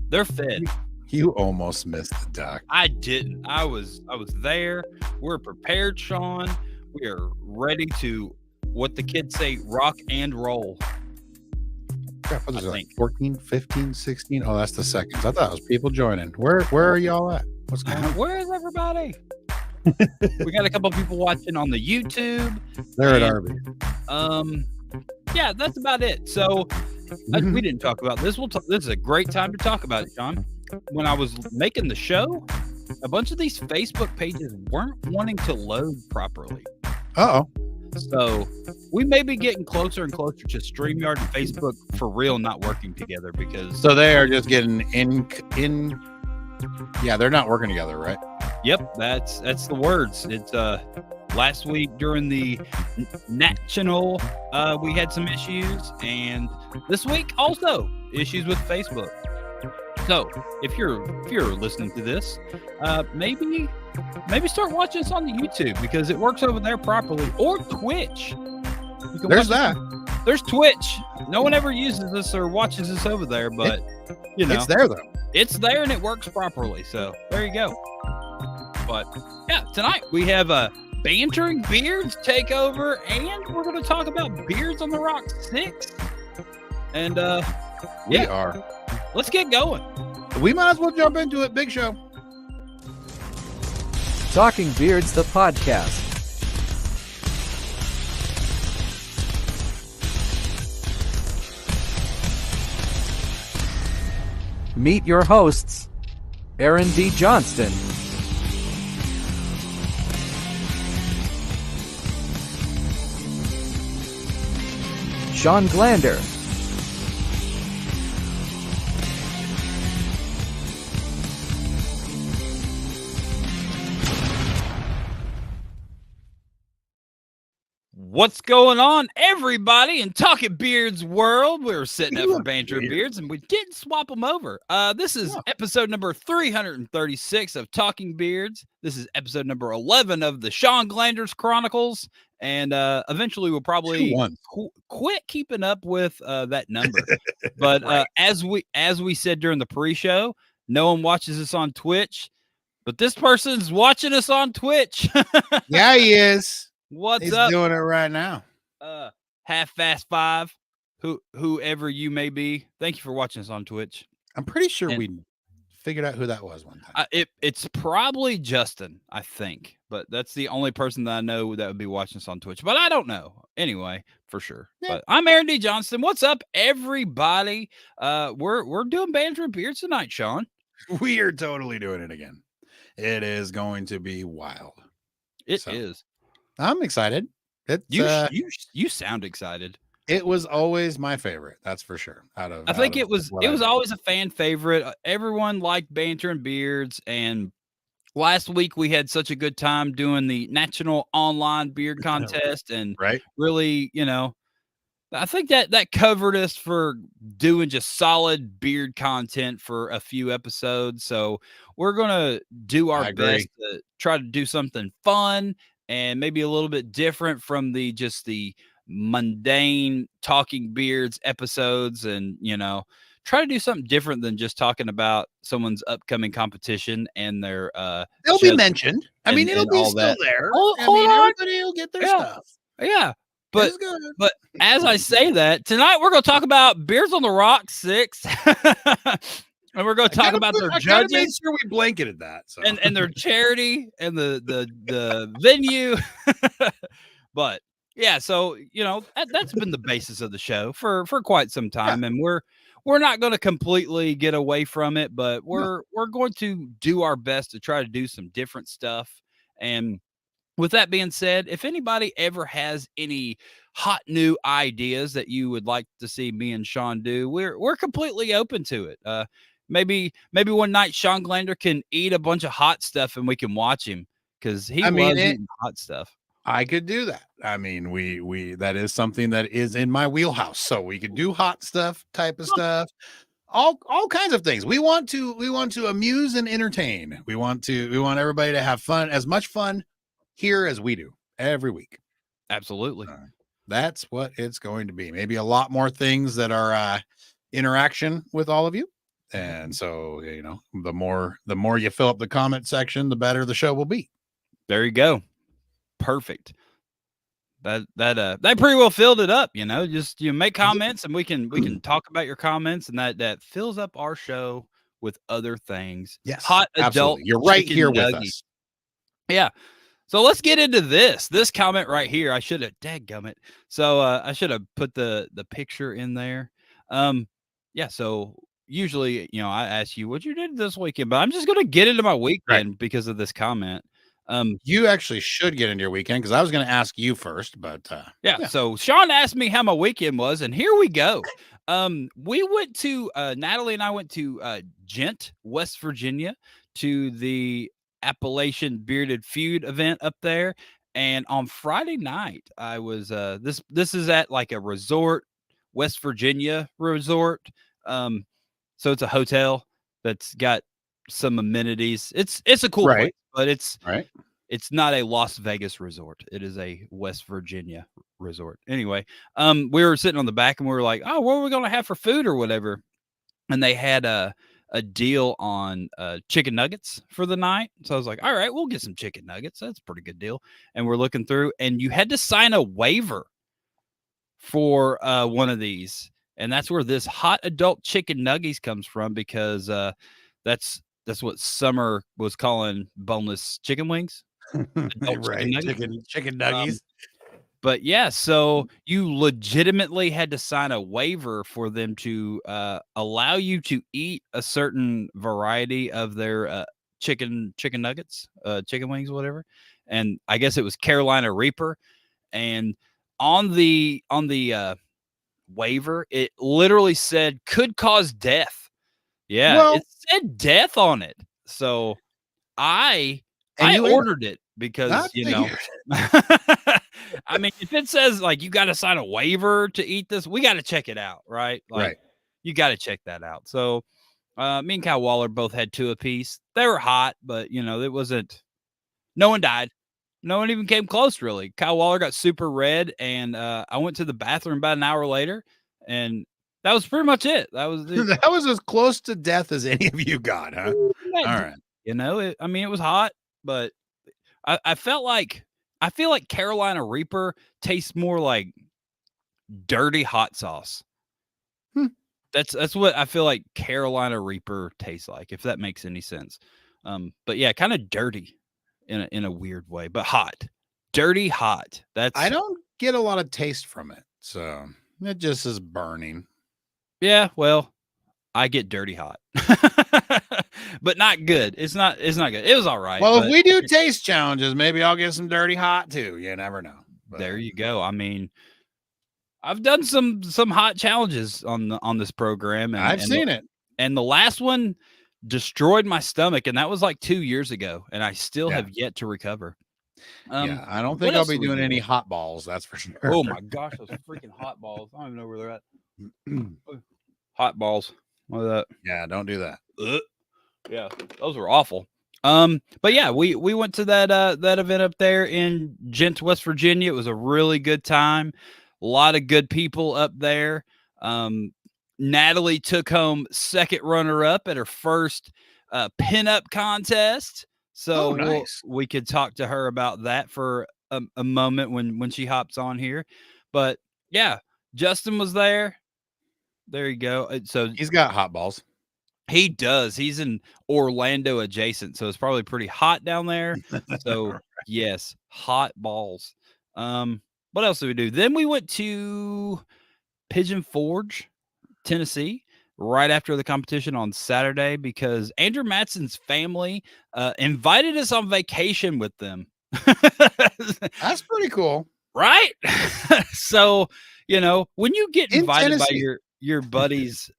They're fed. You almost missed the duck. I didn't. I was there. We're prepared, Shawn. We are ready to, what the kids say, rock and roll. Crap, what is it, like 14, 15, 16? Oh, that's the seconds. I thought it was people joining. Where are y'all at? What's going on? Where is everybody? We got a couple people watching on the YouTube. They're at Arby's. Yeah, that's about it. So we didn't talk about this. This is a great time to talk about it, Shawn. When I was making the show, a bunch of these Facebook pages weren't wanting to load properly. Uh-oh. So we may be getting closer and closer to StreamYard and Facebook for real not working together, because so they are just getting in. Yeah, they're not working together, right? Yep, that's the words. It's last week during the national, we had some issues, and this week also issues with Facebook. So if you're listening to this, maybe start watching us on the YouTube, because it works over there properly, or Twitch. There's that. There's Twitch. No one ever uses this or watches this over there, but it's there though. It's there and it works properly. So there you go. But yeah, tonight we have a Banterin Beards takeover, and we're going to talk about Beards on the Rock 6. And we are. Let's get going. We might as well jump into it. Big show. Talking Beards, the podcast. Meet your hosts, Aaron D. Johnston, Shawn Glander, What's going on, everybody, in Talking Beards world? We were sitting up for Banterin Beards, and we didn't swap them over. This is episode number 336 of Talking Beards. This is episode number 11 of the Shawn Glander's Chronicles, and eventually we'll probably quit keeping up with that number. But right. as we said during the pre-show, no one watches us on Twitch, but this person's watching us on Twitch. Yeah, he is. He's up? Doing it right now. Half Fast 5, whoever you may be. Thank you for watching us on Twitch. I'm pretty sure we figured out who that was one time. It's probably Justin, I think, but that's the only person that I know that would be watching us on Twitch. But I don't know. Anyway, for sure. Yeah. But I'm Aaron D. Johnston. What's up, everybody? We're doing Banterin Beards tonight, Shawn. We are totally doing it again. It is going to be wild. It is. I'm excited. You sound excited. It was always my favorite, that's for sure. I think it was always a fan favorite. Everyone liked Banterin Beards, and last week we had such a good time doing the National Online Beard Contest, and really, I think that covered us for doing just solid beard content for a few episodes. So we're gonna do our best to try to do something fun and maybe a little bit different from the mundane Talking Beards episodes, and try to do something different than just talking about someone's upcoming competition and their they'll be mentioned. I mean, it'll be still there. Everybody will get their stuff. Yeah. But as I say that, tonight we're going to talk about Beards on the Rock 6. And we're going to talk about their judges. Made sure we blanketed that. So. And their charity and the venue. But yeah, so that's been the basis of the show for quite some time, and we're not going to completely get away from it, but we're going to do our best to try to do some different stuff. And with that being said, if anybody ever has any hot new ideas that you would like to see me and Shawn do, we're completely open to it. Maybe one night Shawn Glander can eat a bunch of hot stuff and we can watch him, because he loves eating hot stuff. I could do that. I mean, we that is something that is in my wheelhouse. So we could do hot stuff type of stuff. All kinds of things. We want to amuse and entertain. We want everybody to have fun, as much fun here as we do every week. Absolutely. That's what it's going to be. Maybe a lot more things that are interaction with all of you. Mm-hmm. And so, the more you fill up the comment section, the better the show will be. There you go. Perfect. That pretty well filled it up, just make comments and we can talk about your comments, and that fills up our show with other things. Yes. Hot adult. Absolutely. You're right here nuggies. with us. Yeah. So let's get into this comment right here. I should have dadgummit. So I should have put the picture in there. Yeah, so usually, I ask you what you did this weekend, but I'm just going to get into my weekend because of this comment. You actually should get into your weekend, because I was going to ask you first, but yeah. So Shawn asked me how my weekend was, and here we go. We went to Natali and I went to Gent, West Virginia, to the Appalachian Bearded Feud event up there. And on Friday night, I was this is at like a resort, West Virginia resort. So it's a hotel that's got some amenities. It's a cool place, but it's not a Las Vegas resort. It is a West Virginia resort. Anyway, we were sitting on the back and we were like, oh, what are we going to have for food or whatever? And they had a deal on chicken nuggets for the night. So I was like, all right, we'll get some chicken nuggets. That's a pretty good deal. And we're looking through, and you had to sign a waiver for one of these. And that's where this hot adult chicken nuggies comes from, because that's what Summer was calling boneless chicken wings. Right. Chicken nuggies. But yeah, so you legitimately had to sign a waiver for them to allow you to eat a certain variety of their chicken nuggets, chicken wings, whatever. And I guess it was Carolina Reaper. And on the waiver, it literally said could cause death. Yeah, it said death on it. So I ordered it because, I mean, if it says like you got to sign a waiver to eat this, we got to check it out, right? Like, you got to check that out. So me and Kyle Waller both had 2 apiece. They were hot, but it wasn't. No one died. No one even came close, really. Kyle Waller got super red, and I went to the bathroom about an hour later, and that was pretty much it. That was as close to death as any of you got, huh? All right. It was hot, but I feel like Carolina Reaper tastes more like dirty hot sauce. That's what I feel like Carolina Reaper tastes like, if that makes any sense. But yeah, kind of dirty in a weird way, but hot. Dirty hot. I don't get a lot of taste from it, so it just is burning. Yeah, well, I get dirty hot. But not good. It's not good. It was all right. Well, if we do taste challenges, maybe I'll get some dirty hot too. You never know. But there you go. I mean, I've done some hot challenges on this program, and I've seen it. And the last one destroyed my stomach, and that was like 2 years ago, and I still have yet to recover. I don't think I'll be doing any hot balls. That's for sure. Oh my gosh, those freaking hot balls! I don't even know where they're at. Hot balls. What is that? Yeah, don't do that. Yeah, those were awful. But yeah, we went to that event up there in Gent, West Virginia. It was a really good time. A lot of good people up there. Natali took home second runner-up at her first pinup contest. So nice. we could talk to her about that for a moment when she hops on here. But yeah, Justin was there. There you go. So he's got hot balls. He does. He's in Orlando adjacent, so it's probably pretty hot down there. So yes, hot balls. What else did we do? Then we went to Pigeon Forge, Tennessee, right after the competition on Saturday, because Andrew Matson's family invited us on vacation with them. That's pretty cool, right? So when you get invited by your buddy's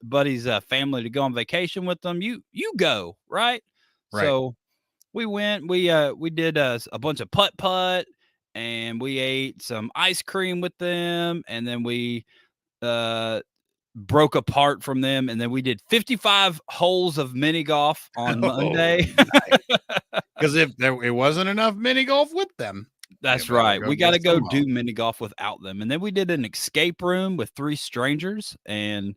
family to go on vacation with them, you go, right? So we went, we did a bunch of putt, and we ate some ice cream with them, and then we broke apart from them, and then we did 55 holes of mini golf on Monday. Because if it wasn't enough mini golf with them. That's right. We got to go do mini golf without them. And then we did an escape room with 3 strangers, and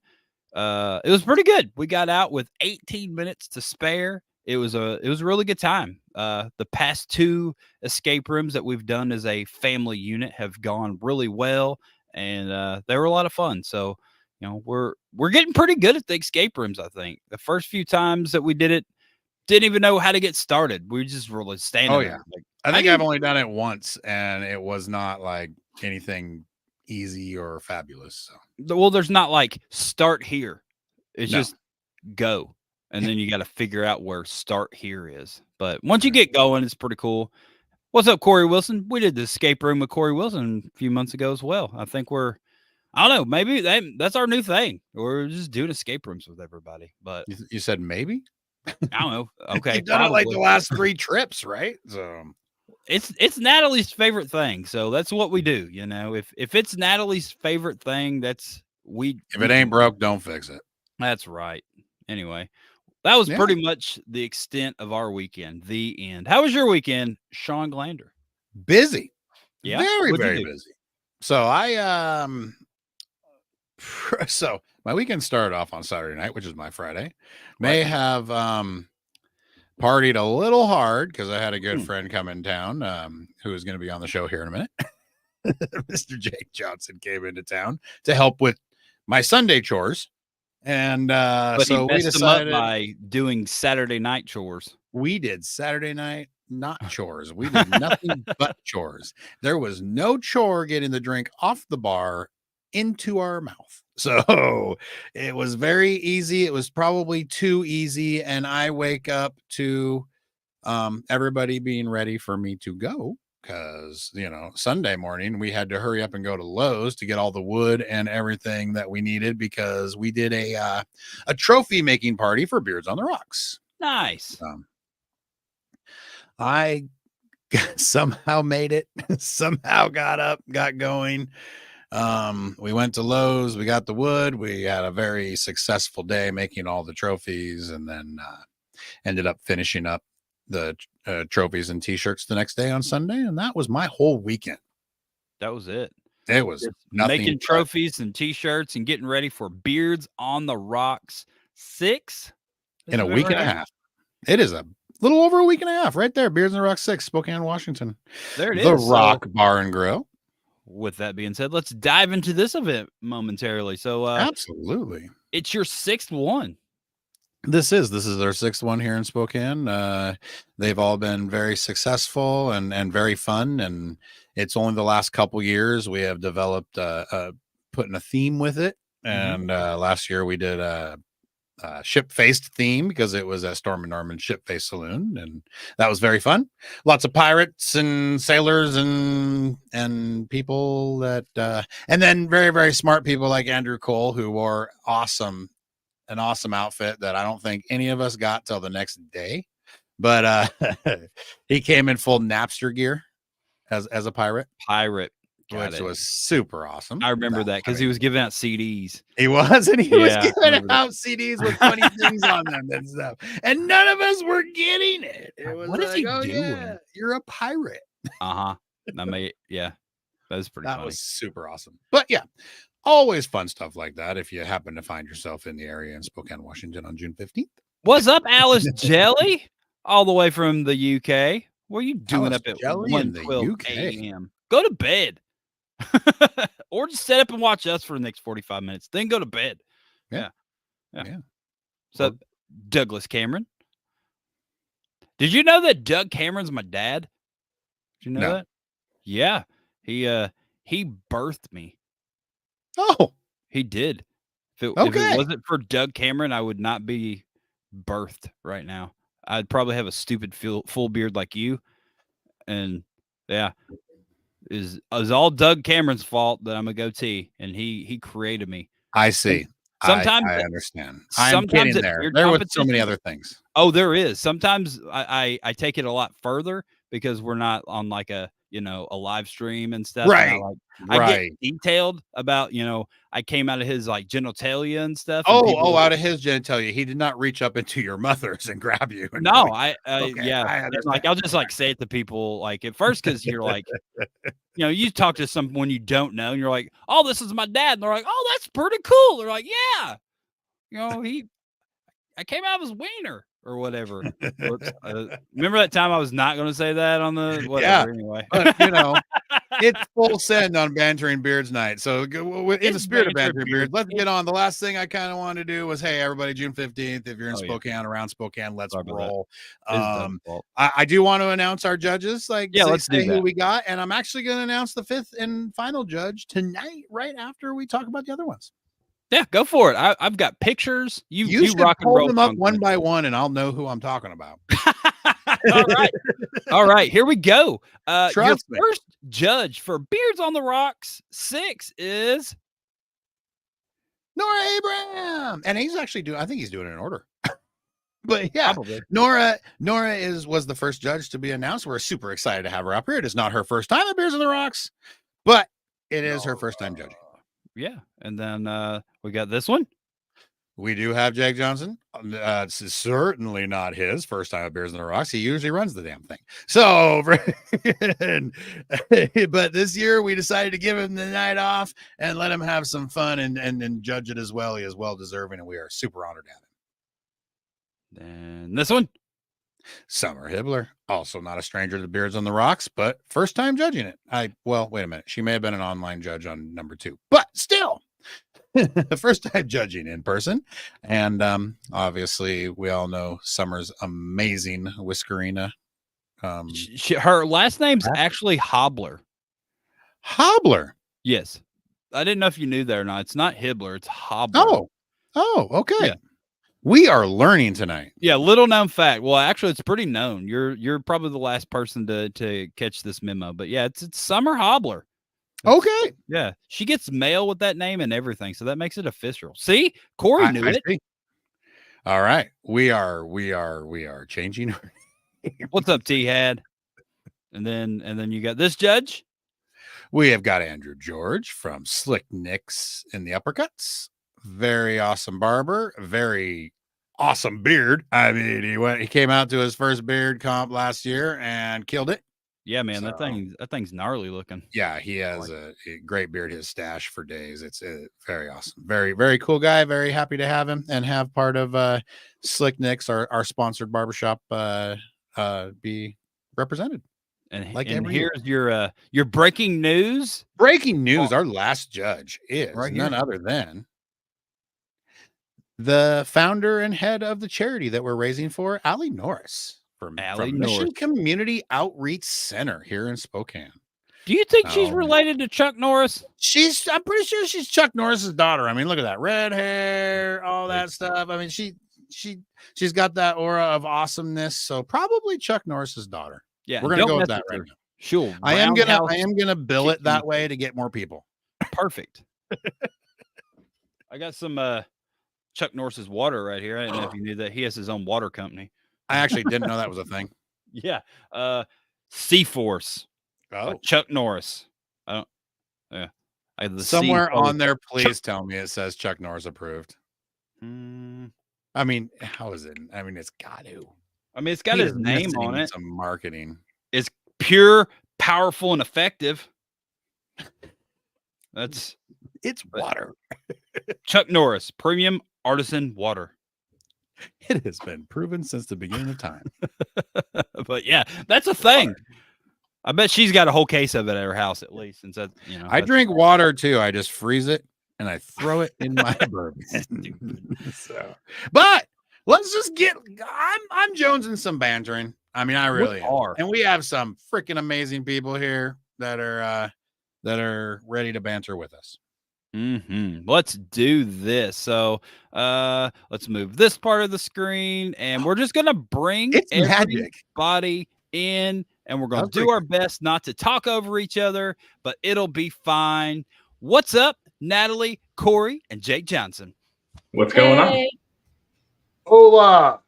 it was pretty good. We got out with 18 minutes to spare. It was a really good time. The past 2 escape rooms that we've done as a family unit have gone really well, and they were a lot of fun. So, we're getting pretty good at the escape rooms. I think the first few times that we did it, didn't even know how to get started. We just were like standing there. Like, I think I've only done it once, and it was not like anything easy or fabulous. So. Well, there's not like start here. It's just go. And then you got to figure out where start here is. But once you get going, it's pretty cool. What's up, Corey Wilson? We did the escape room with Corey Wilson a few months ago as well. I think I don't know, maybe that's our new thing. We're just doing escape rooms with everybody. But you said maybe? I don't know. Okay. You've done it like the last 3 trips, right? So it's Natalie's favorite thing. So that's what we do. If it's Natalie's favorite thing, if it ain't broke, don't fix it. That's right. Anyway, that was pretty much the extent of our weekend. The end. How was your weekend, Shawn Glander? Busy. Yeah. Very, very busy. So so my weekend started off on Saturday night, which is my Friday. May have partied a little hard because I had a good friend come in town who is going to be on the show here in a minute. Mr. Jake Johnson came into town to help with my Sunday chores. And so we decided by doing Saturday night chores. We did Saturday night, not chores. We did nothing but chores. There was no chore getting the drink off the bar into our mouth. So it was very easy. It was probably too easy. And I wake up to everybody being ready for me to go. Because, Sunday morning, we had to hurry up and go to Lowe's to get all the wood and everything that we needed because we did a trophy making party for Beards on the Rocks. Nice. I somehow made it, somehow got up, got going. We went to Lowe's, we got the wood. We had a very successful day making all the trophies and then ended up finishing up the trophies and t-shirts the next day on Sunday, and that was my whole weekend. That was it. It was nothing making trophies and t-shirts and getting ready for Beards on the Rocks 6 in a week and a half. It is a little over a week and a half right there. Beards on the Rocks 6, Spokane, Washington. There it is. The Rock Bar and Grill. With that being said, let's dive into this event momentarily. So absolutely, it's your 6th one. This is our 6th one here in Spokane. They've all been very successful and very fun. And it's only the last couple years we have developed putting a theme with it. And last year we did a ship-faced theme because it was a Storm and Norman ship-faced saloon, and that was very fun. Lots of pirates and sailors and people that and then very, very smart people like Andrew Cole, who wore an awesome outfit that I don't think any of us got till the next day. But he came in full Napster gear as a pirate. Which was super awesome. I remember that because he was giving out CDs. He was, and he was giving out CDs with funny things on them and stuff. And none of us were getting it. It was what is he doing? Yeah, you're a pirate. That was pretty funny. That was super awesome. But yeah, always fun stuff like that if you happen to find yourself in the area in Spokane, Washington on June 15th. What's up, Alice Jelly? All the way from the UK. What are you doing up at 1:12 a.m.? Go to bed. Or just sit up and watch us for the next 45 minutes, then go to bed. Yeah. So Douglas Cameron, did you know that Doug Cameron's my dad? Did you know that? Yeah, he birthed me. Oh, he did. If it wasn't for Doug Cameron, I would not be birthed right now. I'd probably have a stupid full beard like you. And is all Doug Cameron's fault that I'm a goatee, and he created me. I see. Sometimes I understand. I'm getting there. There were so many other things. Oh, there is. Sometimes I take it a lot further because we're not on like a live stream and stuff. Right. And I get detailed about, I came out of his like genitalia and stuff. Out of his genitalia. He did not reach up into your mother's and grab you. No, like I'll just like say it to people like at first because you're like, you talk to someone you don't know and you're like, oh, this is my dad. And they're like, oh, that's pretty cool. They're like, yeah. I came out of his wiener or whatever. Whoops. Remember that time I was not going to say that on the whatever. Anyway, but it's full send on Banterin Beards night. So in the spirit of Banterin Beards, let's get on. The last thing I kind of wanted to do was, hey, everybody, June 15th, if you're in Spokane, around Spokane, let's roll. I do want to announce our judges. Let's say who we got. And I'm actually going to announce the 5th and final judge tonight, right after we talk about the other ones. Yeah, go for it. I've got pictures. You rock and roll them up one by one, and I'll know who I'm talking about. All right. Here we go. Your me. First judge for Beards on the Rocks 6 is Nora Abraham, and he's actually I think he's doing it in order. But yeah, probably. Nora was the first judge to be announced. We're super excited to have her up here. It is not her first time at Beards on the Rocks, but it is her first time judging. Yeah, and then we got this one. We do have Jake Johnson. It's certainly not his first time at Beards on the Rocks. He usually runs the damn thing. So, but this year we decided to give him the night off and let him have some fun and judge it as well. He is well deserving, and we are super honored to have him. And this one, Summer Hibbler, also not a stranger to Beards on the Rocks, but first time judging it. Wait a minute. She may have been an online judge on number 2, but still. First time judging in person. And obviously we all know Summer's amazing whiskerina. Her last name's actually Hobbler. Hobbler? Yes. I didn't know if you knew that or not. It's not Hibbler, it's Hobbler. Oh, okay. Yeah. We are learning tonight. Yeah, little known fact. Well, actually it's pretty known. You're probably the last person to catch this memo. But yeah, it's Summer Hobbler. Okay. Yeah, she gets mail with that name and everything, so that makes it official. See, Corey knew it. See. All right, we are changing. What's up, T-Had? And then you got this judge. We have got Andrew George from Slick Nicks in the Uppercuts. Very awesome barber. Very awesome beard. I mean, he came out to his first beard comp last year and killed it. Yeah, man, that thing's gnarly looking. Yeah, he has a great beard. His stash for days. It's very awesome. Very, very cool guy. Very happy to have him and have part of Slick Nicks, our sponsored barbershop, be represented. And here's your breaking news. Breaking news. Our last judge is none other than the founder and head of the charity that we're raising for, Allie Norris. From Mission Community Outreach Center here in Spokane. Do you think she's related to Chuck Norris? I'm pretty sure she's Chuck Norris's daughter. I mean, look at that red hair, all that stuff. I mean, she's got that aura of awesomeness. So probably Chuck Norris's daughter. Yeah, we're gonna go with that right now. Sure. I am gonna bill it that way to get more people. Perfect. I got some Chuck Norris's water right here. I didn't know if you knew that he has his own water company. I actually didn't know that was a thing. Yeah. C-Force. Chuck Norris. Somewhere on there, please tell me it says Chuck Norris approved. I mean, how is it? I mean, it's got to. I mean, it's got his name on it. Some marketing. It's pure, powerful, and effective. It's water. Chuck Norris, premium artisan water. It has been proven since the beginning of time. But yeah, that's a thing. I bet she's got a whole case of it at her house at least. And said, I drink water too. I just freeze it and I throw it in my bourbon. But let's just I'm jonesing some bantering. I mean, I really am. And we have some freaking amazing people here that are ready to banter with us. Let's do this. So let's move this part of the screen, and we're just gonna bring everybody in, and we're gonna do our best not to talk over each other, but it'll be fine. What's up, Natali, Corey, and Jake Johnson? What's going on? Hola.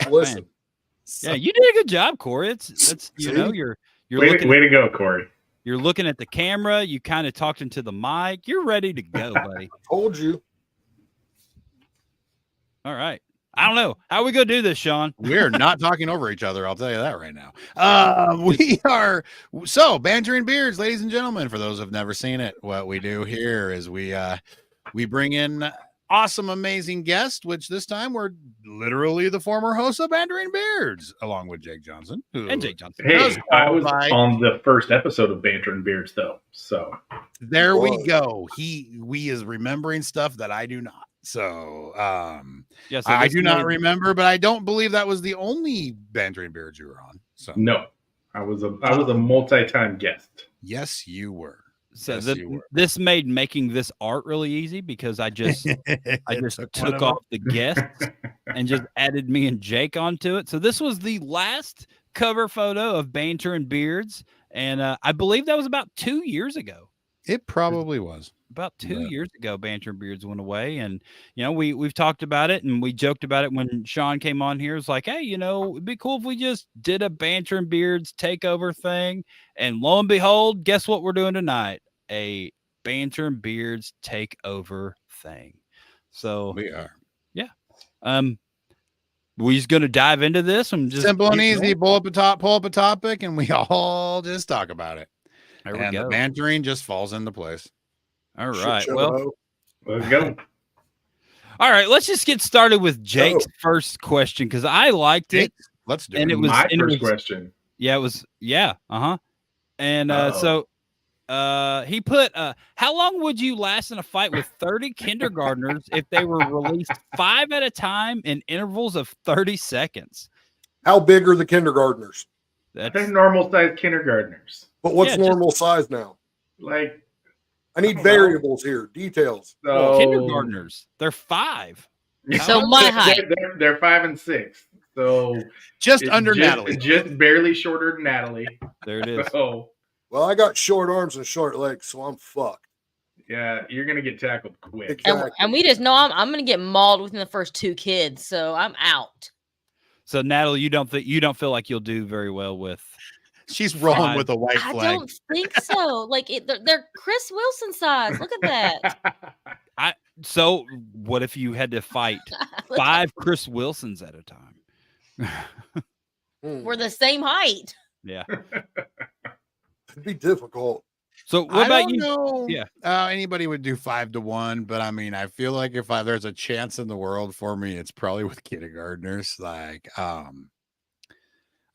Listen. Yeah, you did a good job, Corey. It's you're way to go, Corey. You're looking at the camera. You kind of talked into the mic. You're ready to go, buddy. Told you. All right. I don't know. How are we going to do this, Shawn? We're not talking over each other. I'll tell you that right now. We are. So Banterin Beards, ladies and gentlemen, for those who've never seen it, what we do here is we bring in awesome, amazing guest, which this time we're literally the former host of Banterin Beards, along with Jake Johnson. And Jake Johnson. Hey, I was on the first episode of Banterin Beards, though. So there we go. We is remembering stuff that I do not. So, so I do not remember, but I don't believe that was the only Banterin Beards you were on. So no, I was a multi-time guest. Yes, you were. So this made making this art really easy because I just took off the guests and just added me and Jake onto it. So this was the last cover photo of Banterin Beards, and I believe that was about 2 years ago. It probably was. About 2 years ago, Banterin Beards went away, and we've talked about it, and we joked about it when Shawn came on here. It was like, hey, it'd be cool if we just did a Banterin Beards takeover thing. And lo and behold, guess what we're doing tonight? A Banterin Beards takeover thing. So we are, yeah. We're just gonna dive into this and just simple and easy. Pull up a topic, and we all just talk about it. There we go. The Banterin just falls into place. All right. Well, let's go. All right. Let's just get started with Jake's first question because I liked it. Let's do it. And it was my first question. Yeah, it was. Yeah. And so he put, how long would you last in a fight with 30 kindergartners if they were released 5 at a time in intervals of 30 seconds? How big are the kindergartners? They're normal sized kindergartners. But what's normal size now? Like, I need variables here, details. So, kindergartners, they're 5. So my height. They're 5 and 6. So just under Natali. Just barely shorter than Natali. There it is. So, well, I got short arms and short legs, so I'm fucked. Yeah, you're gonna get tackled quick. Exactly. And we just know I'm gonna get mauled within the first 2 kids, so I'm out. So Natali, you don't feel like you'll do very well with. She's rolling with a white flag. I don't think so. Like they're Chris Wilson size. Look at that. So what if you had to fight 5 Chris Wilsons at a time? We're the same height. Yeah. It'd be difficult. So what about you? Know, yeah. Anybody would do 5 to 1, but I mean, I feel like if there's a chance in the world for me, it's probably with kindergartners. Like, I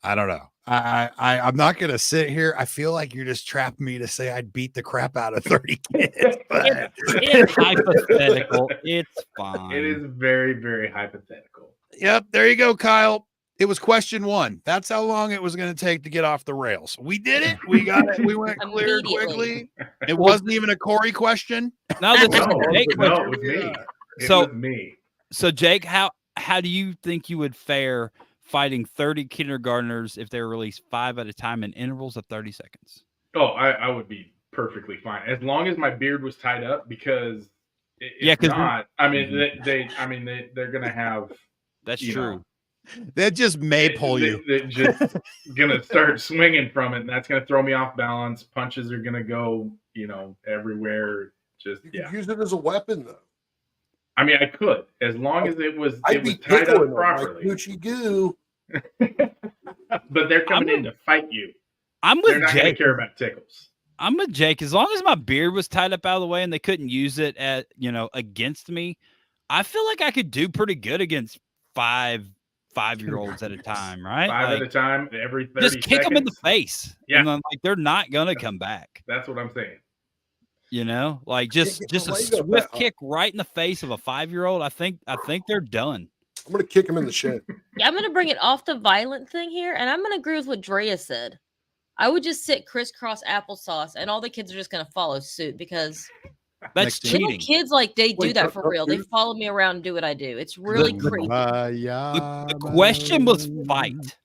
don't know. I'm not gonna sit here. I feel like you're just trapping me to say I'd beat the crap out of 30 kids. But it's hypothetical. It's fine. It is very, very hypothetical. Yep, there you go, Kyle. It was question 1. That's how long it was going to take to get off the rails. We did it. We got it. We went clear quickly. It wasn't even a Corey question. No, this is Jake question. It was me. It was me. So Jake, how do you think you would fare fighting 30 kindergartners if they were released 5 at a time in intervals of 30 seconds? Oh, I would be perfectly fine as long as my beard was tied up. Because if not, I mean, they're gonna have. That's true. That just may pull you. They're just gonna start swinging from it, and that's gonna throw me off balance. Punches are gonna go, everywhere. Just you could use it as a weapon, though. I mean, I could, as long as it was tied up properly. Like Gucci goo. But they're coming in to fight you. I'm with They're not Jake. Gonna care about tickles. I'm with Jake. As long as my beard was tied up out of the way and they couldn't use it against me, I feel like I could do pretty good against 5-year-olds at a time, right? 5 at a time, every 30 just kick them in the face. Yeah, and then, they're not gonna come back. That's what I'm saying. Just a swift kick right in the face of a 5-year-old. I think they're done. I'm gonna kick him in the shin. Yeah, I'm gonna bring it off the violent thing here, and I'm gonna agree with what Drea said. I would just sit crisscross applesauce, and all the kids are just gonna follow suit because that's cheating. Little kids they do that for real. They follow me around and do what I do. It's really creepy. The question was fight.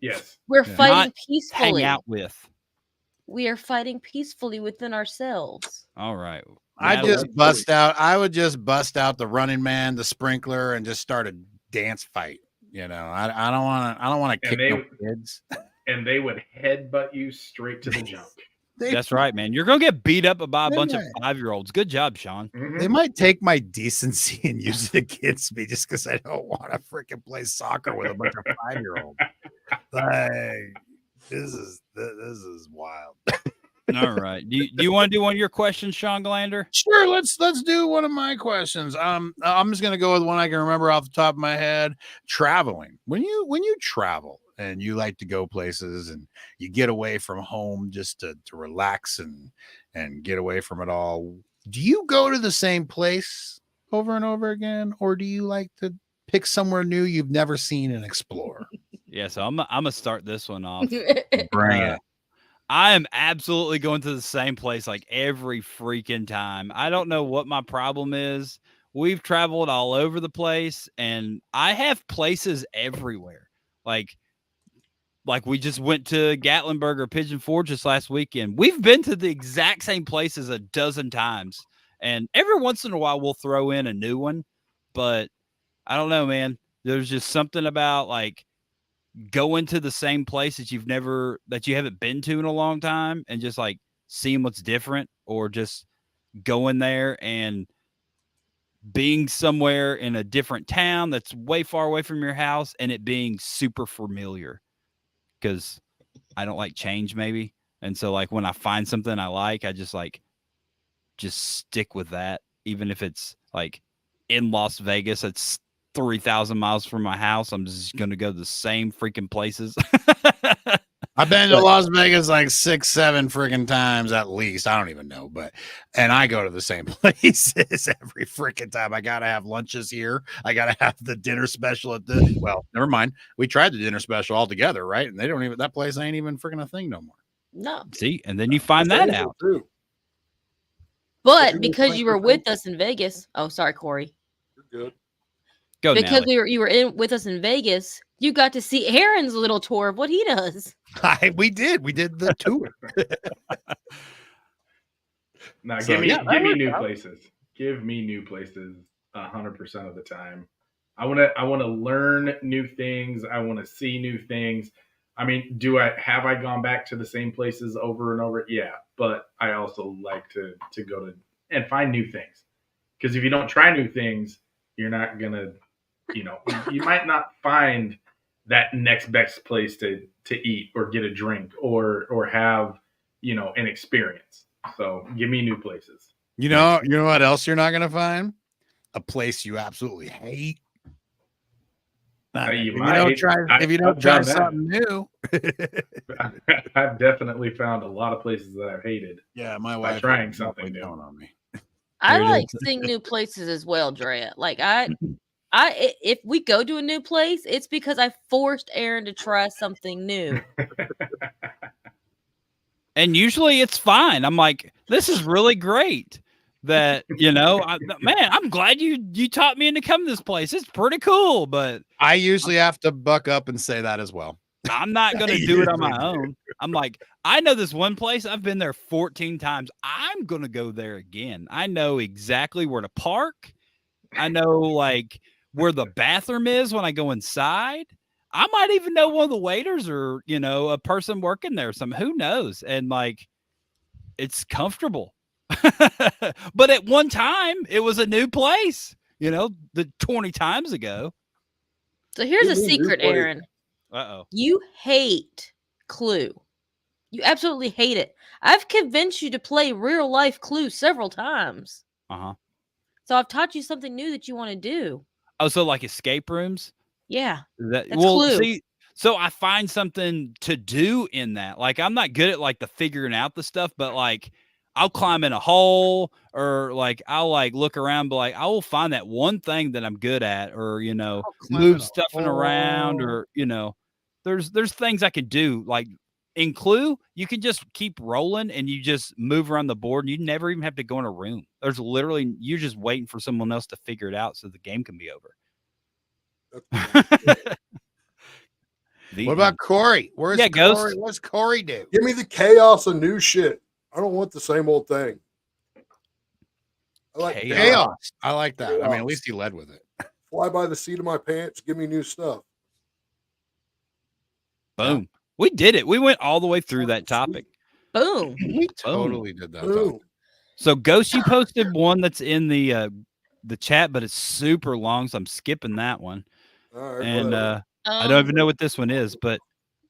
Yes, we're fighting peacefully. Hang out with. We are fighting peacefully within ourselves. All right. I would just bust out the Running Man, the sprinkler, and just start a dance fight. I don't want to kick no kids. And they would headbutt you straight to the junk. That's right, man. You're gonna get beat up by a bunch of 5-year-olds. Good job, Shawn. Mm-hmm. They might take my decency and use it against me just because I don't want to freaking play soccer with a bunch of 5-year-olds. Like, this is wild. All right. Do you want to do one of your questions, Shawn Glander? Sure, let's do one of my questions. I'm just gonna go with one I can remember off the top of my head. Traveling. When you travel and you like to go places and you get away from home just to relax and get away from it all, do you go to the same place over and over again, or do you like to pick somewhere new you've never seen and explore? Yeah, so I'm gonna start this one off. Bring it. I am absolutely going to the same place like every freaking time. I don't know what my problem is. We've traveled all over the place and I have places everywhere. Like we just went to Gatlinburg or Pigeon Forge just last weekend. We've been to the exact same places a dozen times. And every once in a while we'll throw in a new one. But I don't know, man. There's just something about like going to the same place that you haven't been to in a long time and just like seeing what's different, or just going there and being somewhere in a different town that's way far away from your house and it being super familiar, because I don't like change maybe. And so like when I find something I like, I just stick with that. Even if it's like in Las Vegas, it's 3,000 miles from my house, I'm just going to go to the same freaking places. I've been to Las Vegas like 6-7 freaking times at least. I don't even know, and I go to the same places every freaking time. I got to have lunches here. I got to have the dinner special at never mind. We tried the dinner special all together, right? And that place ain't even freaking a thing no more. No. See, and then you find that out. True. But because you were with us in Vegas. Oh, sorry, Corey. You're good. Go because Nally. you were with us in Vegas, you got to see Aaron's little tour of what he does. We did the tour. Now give me new places. Give me new places 100% of the time. I want to learn new things. I want to see new things. I mean, have I gone back to the same places over and over? Yeah, but I also like to go to and find new things. Because if you don't try new things, you're not gonna, you might not find that next best place to eat or get a drink or have, an experience. So give me new places. You know what else you're not gonna find? A place you absolutely hate. If you don't try something new. I've definitely found a lot of places that I've hated. Yeah, my wife trying something new on me. I like seeing new places as well, Drea. Like if we go to a new place, it's because I forced Aaron to try something new. And usually it's fine. I'm like, this is really great. That man, I'm glad you taught me into coming to this place. It's pretty cool, but I usually have to buck up and say that as well. I'm not going to do it on my own. I'm like, I know this one place. I've been there 14 times. I'm going to go there again. I know exactly where to park. I know like where the bathroom is when I go inside. I might even know one of the waiters or, a person working there. Who knows? And like, it's comfortable. But at one time it was a new place, the 20 times ago. So here's a secret, Aaron. You hate Clue. You absolutely hate it. I've convinced you to play real life Clue several times. So I've taught you something new that you want to do. Oh, so like escape rooms? Yeah. That's Clue. See, so I find something to do in that. Like I'm not good at like the figuring out the stuff, but like I'll climb in a hole or like I'll like look around, but like I will find that one thing that I'm good at, or move stuff around, or there's things I can do. Like in Clue, you can just keep rolling and you just move around the board and you never even have to go in a room. There's literally you're just waiting for someone else to figure it out so the game can be over. What about Corey? Where's Corey? Ghost? What's Corey do? Give me the chaos of new shit. I don't want the same old thing. I like chaos. I like that. Chaos. I mean, at least he led with it. Fly by the seat of my pants. Give me new stuff. Boom. We did it. We went all the way through that topic. Boom. We totally did that. Boom. So Ghost, you posted one that's in the chat, but it's super long, so I'm skipping that one. All right, and I don't even know what this one is, but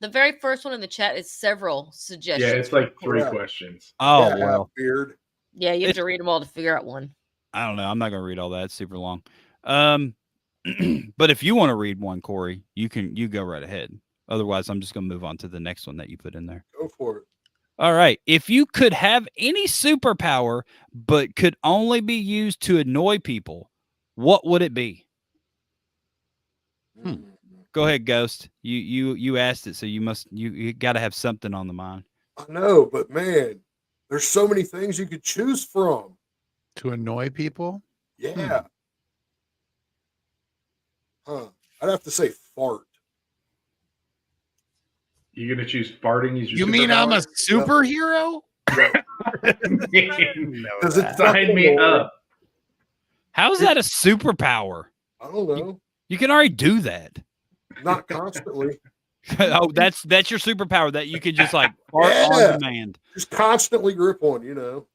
The very first one in the chat is several suggestions. Yeah, it's like 3 questions. Oh, well. Beard. Yeah, you have to read them all to figure out one. I don't know. I'm not going to read all that. It's super long. But if you want to read one, Corey, you go right ahead. Otherwise, I'm just going to move on to the next one that you put in there. Go for it. All right. If you could have any superpower, but could only be used to annoy people, what would it be? Go ahead, Ghost. You asked it, so you got to have something on the mind. I know, but man, there's so many things you could choose from. To annoy people? Yeah. Huh. I'd have to say fart. You're gonna choose farting as your You mean I'm a superhero? Does it sign me up? How is that a superpower? I don't know. You can already do that. Not constantly. Oh, that's your superpower, that you can just like fart on demand. Just constantly grip on, you know.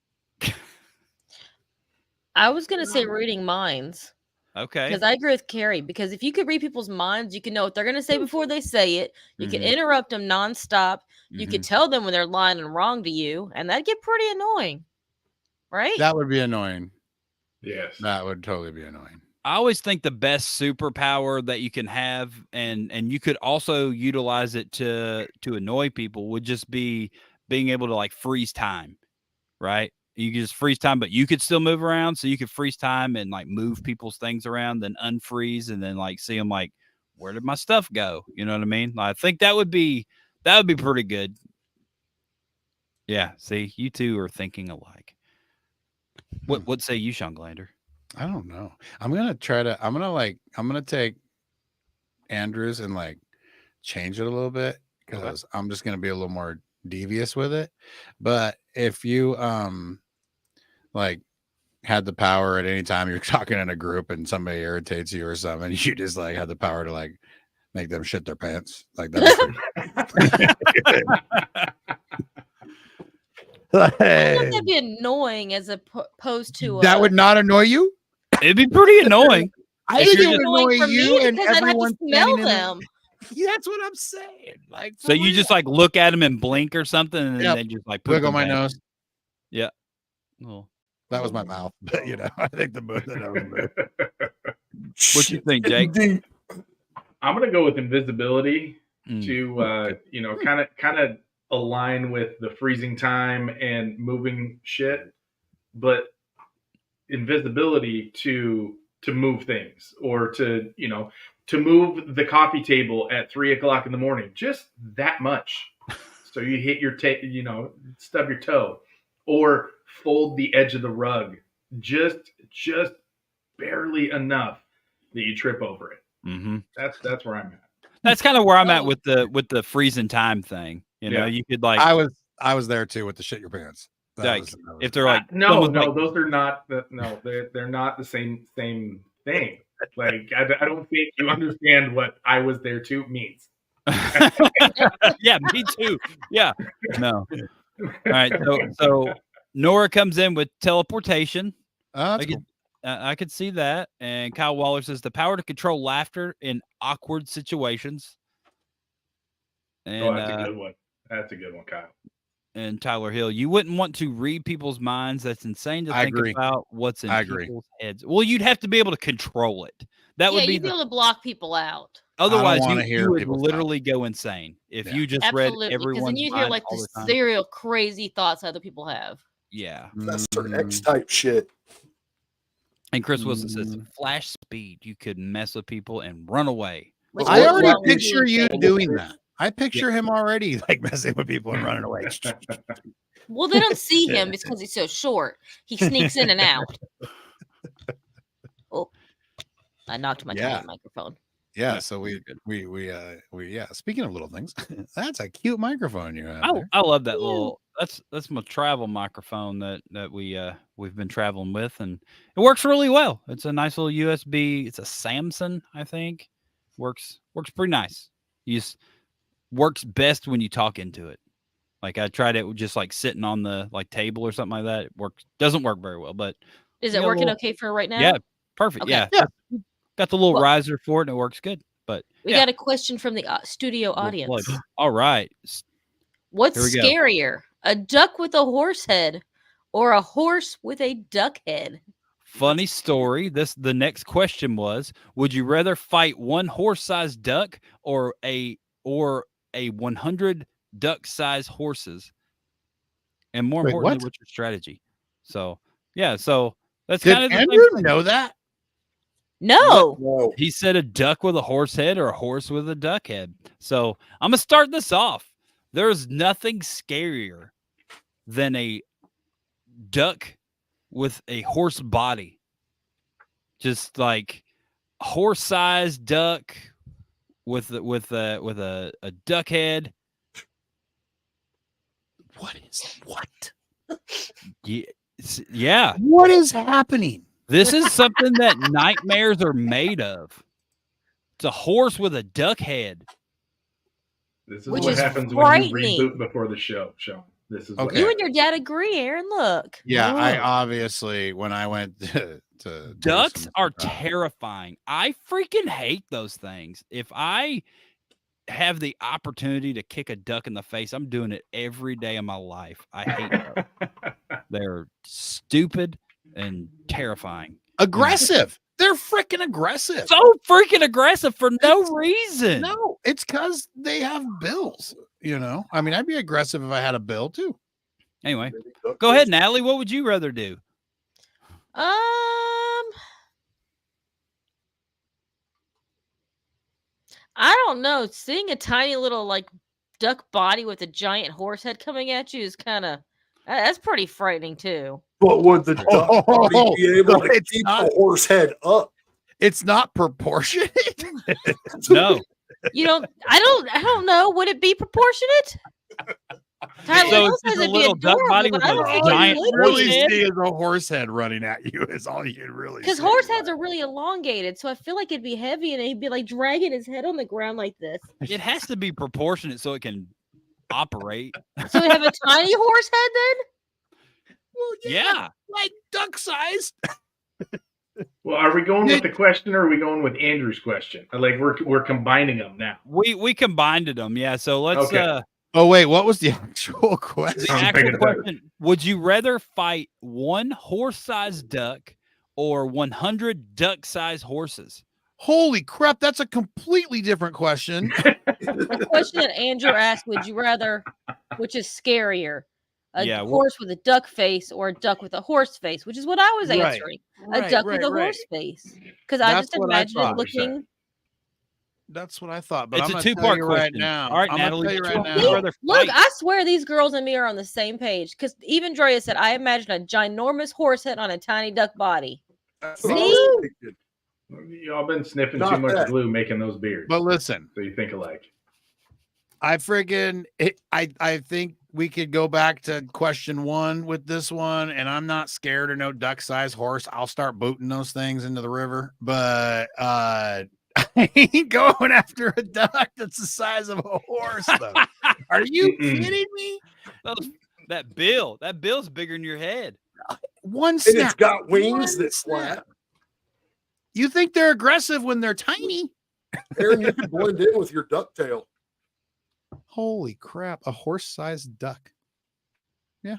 I was gonna say reading minds. Okay. Because I agree with Carrie. Because if you could read people's minds, you can know what they're gonna say before they say it. You can interrupt them nonstop. You could tell them when they're lying and wrong to you, and that'd get pretty annoying, right? That would be annoying. Yes, that would totally be annoying. I always think the best superpower that you can have, and you could also utilize it to annoy people, would just be being able to like freeze time, right? You could just freeze time, but you could still move around. So you could freeze time and like move people's things around, then unfreeze, and then like see them like, where did my stuff go? You know what I mean? I think that would be pretty good. Yeah. See, you two are thinking alike. What say you, Shawn Glander? I don't know. I'm gonna take Andrews and like change it a little bit, because I'm just gonna be a little more devious with it. But if you like had the power at any time you're talking in a group and somebody irritates you or something, you just like had the power to like make them shit their pants, like that. That'd be annoying as opposed to that would not annoy you. It'd be pretty annoying. I think it would annoy you and because I'd have everyone to smell standing them. That's what I'm saying. Like, so you just like look at them and blink or something, and then they just like look on my nose. Yeah. Well, that was my mouth, but you know, I think the both of them. What you think, Jake? I'm gonna go with invisibility to kind of align with the freezing time and moving shit, but invisibility to move things, or to move the coffee table at 3:00 in the morning, just that much. So you hit your stub your toe, or fold the edge of the rug just barely enough that you trip over it. Mm-hmm. That's where I'm at. That's kind of where I'm at with the freezing time thing. You know, you could like. I was there too with the shit your pants. If they're like no, those are not they're not the same thing. Like I don't think you understand what I was there too means. Yeah, me too. Yeah, no. All right, so Nora comes in with teleportation. I could see that. And Kyle Waller says the power to control laughter in awkward situations. And, that's a good one. That's a good one, Kyle. And Tyler Hill, you wouldn't want to read people's minds. That's insane to think about what's in people's heads. Well, you'd have to be able to control it. That would be you'd be able to block people out. Otherwise, you would literally go insane if you just read everyone's because then you hear like the serial crazy thoughts other people have. Yeah, that's sort of X type shit. And Chris Wilson says, flash speed, you could mess with people and run away. I already picture you doing that. I picture him already like messing with people and running away. Well, they don't see him because he's so short. He sneaks in and out. Oh, I knocked my tiny microphone. Yeah, so we speaking of little things, that's a cute microphone you have. I love that little. That's my travel microphone that we've been traveling with, and it works really well. It's a nice little USB. It's a Samsung, I think. Works pretty nice. Works best when you talk into it. Like I tried it just like sitting on the like table or something like that. It doesn't work very well, but is it working okay for right now? Yeah, perfect. Okay. Yeah. Got the little riser for it and it works good. But we got a question from the studio audience. All right. What's scarier, a duck with a horse head or a horse with a duck head? Funny story. The next question was: would you rather fight one horse-sized duck or a 100 duck-sized horses? And more importantly, what's your strategy? So so that's kind of the Andrew know that. No. He said a duck with a horse head or a horse with a duck head. So I'm gonna start this off. There's nothing scarier than a duck with a horse body. Just like horse-sized duck with a duck head. What? Yeah. What is happening? This is something that nightmares are made of. It's a horse with a duck head. This is what happens when you reboot before the show, Shawn. This is you and your dad agree, Aaron. Look. Yeah, I obviously when I went to ducks are terrifying. I freaking hate those things. If I have the opportunity to kick a duck in the face, I'm doing it every day of my life. I hate them. They're stupid and terrifying. Aggressive. They're freaking aggressive. So freaking aggressive for no reason. No, it's because they have bills. You know, I mean, I'd be aggressive if I had a bill too. Anyway, go ahead, Natalie. What would you rather do? I don't know. Seeing a tiny little like duck body with a giant horse head coming at you is that's pretty frightening too. But would the duck body be able to keep the horse head up? It's not proportionate. No. I don't know. Would it be proportionate? So it's a little duck body with a giant really see is a horse head running at you is all you really see. Because horse heads are really elongated, so I feel like it'd be heavy and he'd be like dragging his head on the ground like this. It has to be proportionate so it can operate. So we have a tiny horse head then? Well, yeah. Like duck sized. Well, are we going with the question or are we going with Andrew's question? Like we're combining them now. We combined them, yeah. So let's oh wait, what was the actual question? The actual question: would you rather fight one horse-sized duck or 100 duck-sized horses? Holy crap, that's a completely different question. The question that Andrew asked: would you rather, which is scarier? A horse with a duck face or a duck with a horse face, which is what I was answering. A duck with a horse face. Because I just imagined it looking. That's what I thought. But it's a two-part question right now. All right, Natalie. Look, I swear these girls and me are on the same page. Because even Drea said, I imagine a ginormous horse head on a tiny duck body. See? Y'all been sniffing too much glue making those beards. But listen. So you think alike. I think we could go back to question 1 with this one, and I'm not scared of no duck-sized horse. I'll start booting those things into the river, but I ain't going after a duck that's the size of a horse, though. Are you kidding me? That bill's bigger than your head. One snap. And it's got wings that flap. You think they're aggressive when they're tiny? Aaron, you can blend in with your ducktail. Holy crap, a horse-sized duck. Yeah.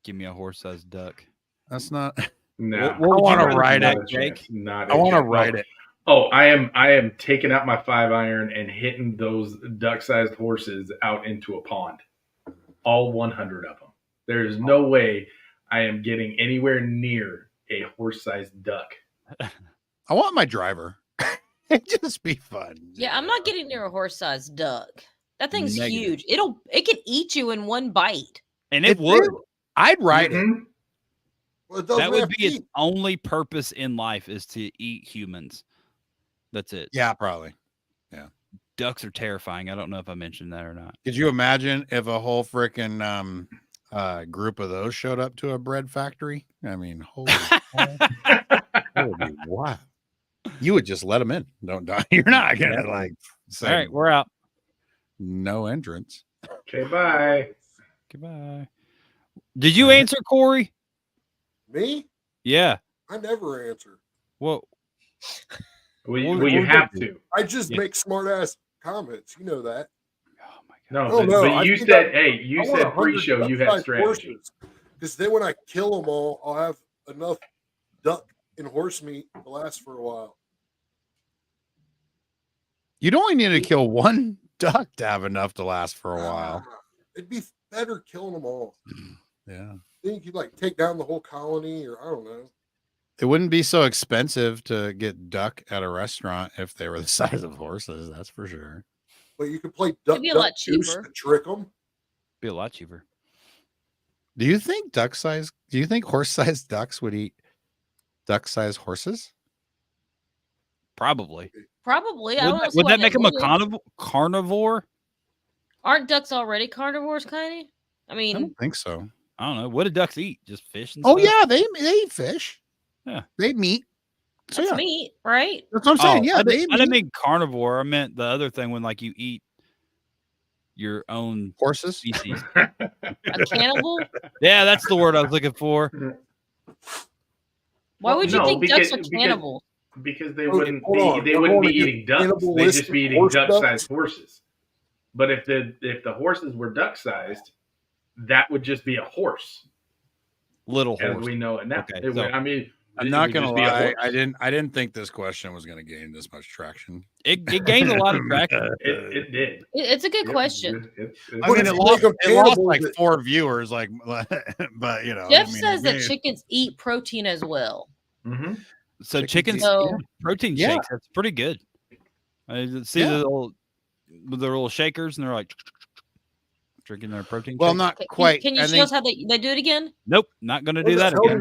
Give me a horse-sized duck. That's not. No. I want to ride it, Jake. I want to ride it. Oh, I am taking out my 5-iron and hitting those duck-sized horses out into a pond. All 100 of them. There's no way I am getting anywhere near a horse-sized duck. I want my driver. It'd just be fun. Yeah, I'm not getting near a horse-sized duck. That thing's huge. It can eat you in one bite. And it would. I'd ride it. Well, that would be its only purpose in life is to eat humans. That's it. Yeah, probably. Yeah. Ducks are terrifying. I don't know if I mentioned that or not. Could you imagine if a whole freaking group of those showed up to a bread factory? I mean, holy that would be wild. You would just let them in. Don't die. You're not gonna say, all right, we're out. No entrance. Okay, bye. Goodbye. Did you answer, Corey? Me? Yeah. I never answer. Well, Well, you have to. I just make smart ass comments. You know that. Oh my God. No, but you said, you said pre-show you had strategy. Because then when I kill them all, I'll have enough duck and horse meat to last for a while. You'd only need to kill one duck to have enough to last for a while. It'd be better killing them all. Yeah. Then you could like take down the whole colony, or I don't know. It wouldn't be so expensive to get duck at a restaurant if they were the size of horses. That's for sure. But you could play duck, be a duck lot goose cheaper. to trick them. Be a lot cheaper. Do you think horse-sized ducks would eat duck-sized horses? Probably. Probably. Would that make them a carnivore? Aren't ducks already carnivores, kind of? I mean, I don't think so. I don't know. What do ducks eat? Just fish and Oh stuff? yeah, they eat fish. Yeah, they eat meat. So that's meat, right? That's what I'm saying. Yeah, I didn't mean carnivore. I meant the other thing when like you eat your own horses species. A cannibal? Yeah, that's the word I was looking for. Why would you think ducks are cannibals? Because they wouldn't be eating ducks. They'd just be eating duck-sized horses. But if the horses were duck-sized, that would just be a horse. Little horse. As we know it now. Okay, I mean, I'm not gonna lie. I didn't think this question was gonna gain this much traction. It gained a lot of traction. It did. It's a good question. I mean, it lost like 4 viewers. Like, but you know, Jeff says that chickens eat protein as well. Mm-hmm. So chickens protein shakes. That's pretty good. See the little shakers, and they're like drinking their protein. Well, shakes. not quite. Can you show us how they do it again? Nope, not going to do that again.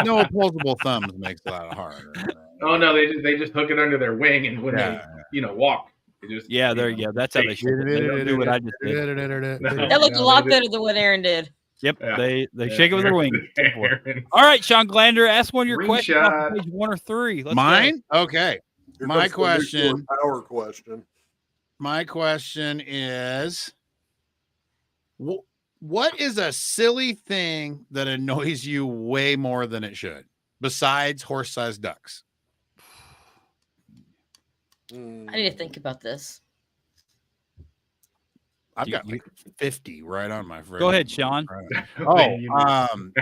No opposable thumbs makes it a lot harder. Oh no, they just hook it under their wing, and when they walk, they just there you go. That's how they should. They don't do what I just did. That looked a lot better than what Aaron did. Yep, they shake it with their wing. All right, Shawn Glander, ask one of your questions on page 1 or 3. Mine? Okay. My question. Our question. My question is, what is a silly thing that annoys you way more than it should, besides horse-sized ducks? I need to think about this. I've got like 50 right on my friend. Go ahead, Shawn.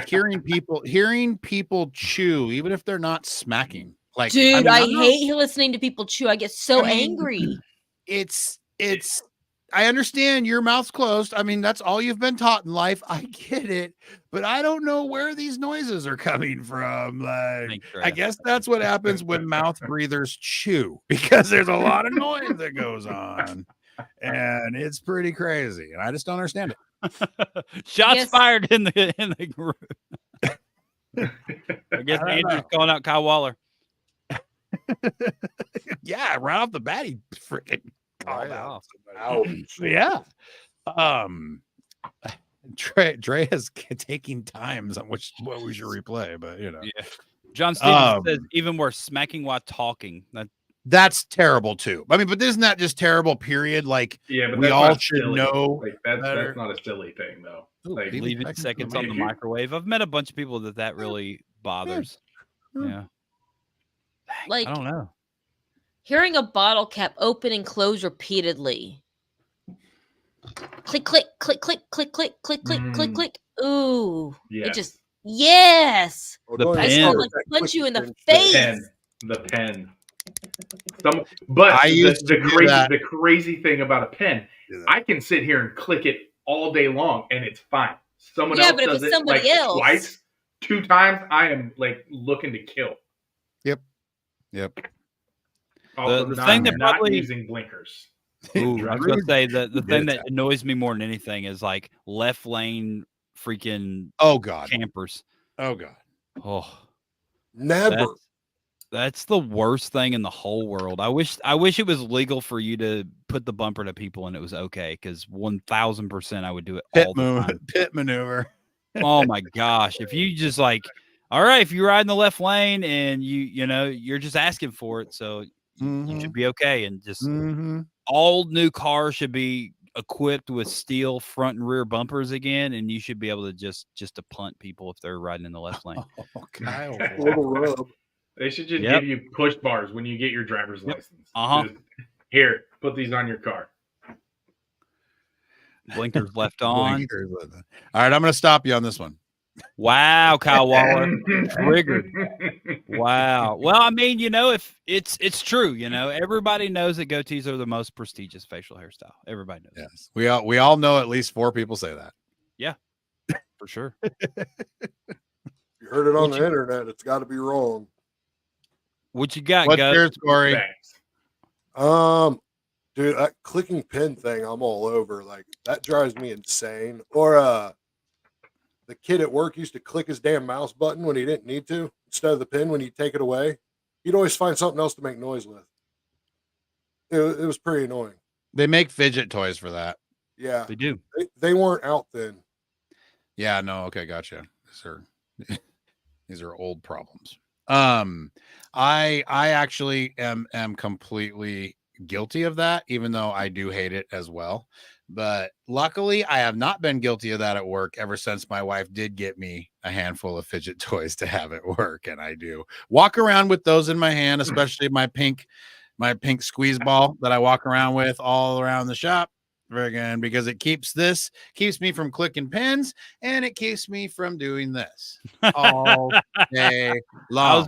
Hearing people chew, even if they're not smacking. Like, dude, I hate listening to people chew. I get so angry. It's I understand your mouth's closed. I mean, that's all you've been taught in life. I get it, but I don't know where these noises are coming from. Like, I guess that's what happens when mouth breathers chew, because there's a lot of noise that goes on, and it's pretty crazy, and I just don't understand it. Shots fired in the group. I guess Andrew's calling out Kyle Waller. Yeah, right off the bat, he freaking called out. Ouch. Yeah. Dre is taking times on what we should replay, but you know. Yeah. John Stevens says even worse, smacking while talking. That's terrible too. I mean, but isn't that just terrible? Period. Like, but we all should know. Like that's not a silly thing, though. Like leaving seconds on the microwave. I've met a bunch of people that really bothers. Yeah. Like, I don't know. Hearing a bottle cap open and close repeatedly. Click, click, click, click, click, click, click, click, click, click. Ooh. Yes. It just, yes. The I just want to punch you in the face. The pen. But the crazy thing about a pen, I can sit here and click it all day long and it's fine. Someone else does it like twice, 2 times. I am like looking to kill. Yep. Also, the thing that not using blinkers. Ooh, I was gonna say the thing that annoys me more than anything is like left lane freaking campers. Oh god. Oh, never. That's the worst thing in the whole world. I wish it was legal for you to put the bumper to people and it was okay, because 1000% I would do it all the time. Pit maneuver. Oh my gosh. If you just like, all right, if you ride in the left lane and you're just asking for it, so you should be okay. And just all new cars should be equipped with steel front and rear bumpers again, and you should be able to just to punt people if they're riding in the left lane. Oh, Kyle. Little rub. They should just give you push bars when you get your driver's license. Just, here, put these on your car. Blinkers left on. All right, I'm going to stop you on this one. Wow, Kyle Waller, triggered. Wow. Well, I mean, if it's true, everybody knows that goatees are the most prestigious facial hairstyle. Everybody knows. Yes, we all know at least 4 people say that. Yeah, for sure. You heard it on the internet. It's got to be wrong. What you got, What's yours, Corey? Dude, that clicking pin thing, I'm all over. Like, that drives me insane. Or the kid at work used to click his damn mouse button when he didn't need to, instead of the pin when you take it away. He'd always find something else to make noise with. It was pretty annoying. They make fidget toys for that. Yeah, they do. They weren't out then. Yeah, no, okay, gotcha. These are old problems. I actually am completely guilty of that, even though I do hate it as well. But luckily, I have not been guilty of that at work ever since my wife did get me a handful of fidget toys to have at work, and I do walk around with those in my hand, especially my pink squeeze ball that I walk around with all around the shop. Again, because it keeps me from clicking pins, and it keeps me from doing this all day long. I was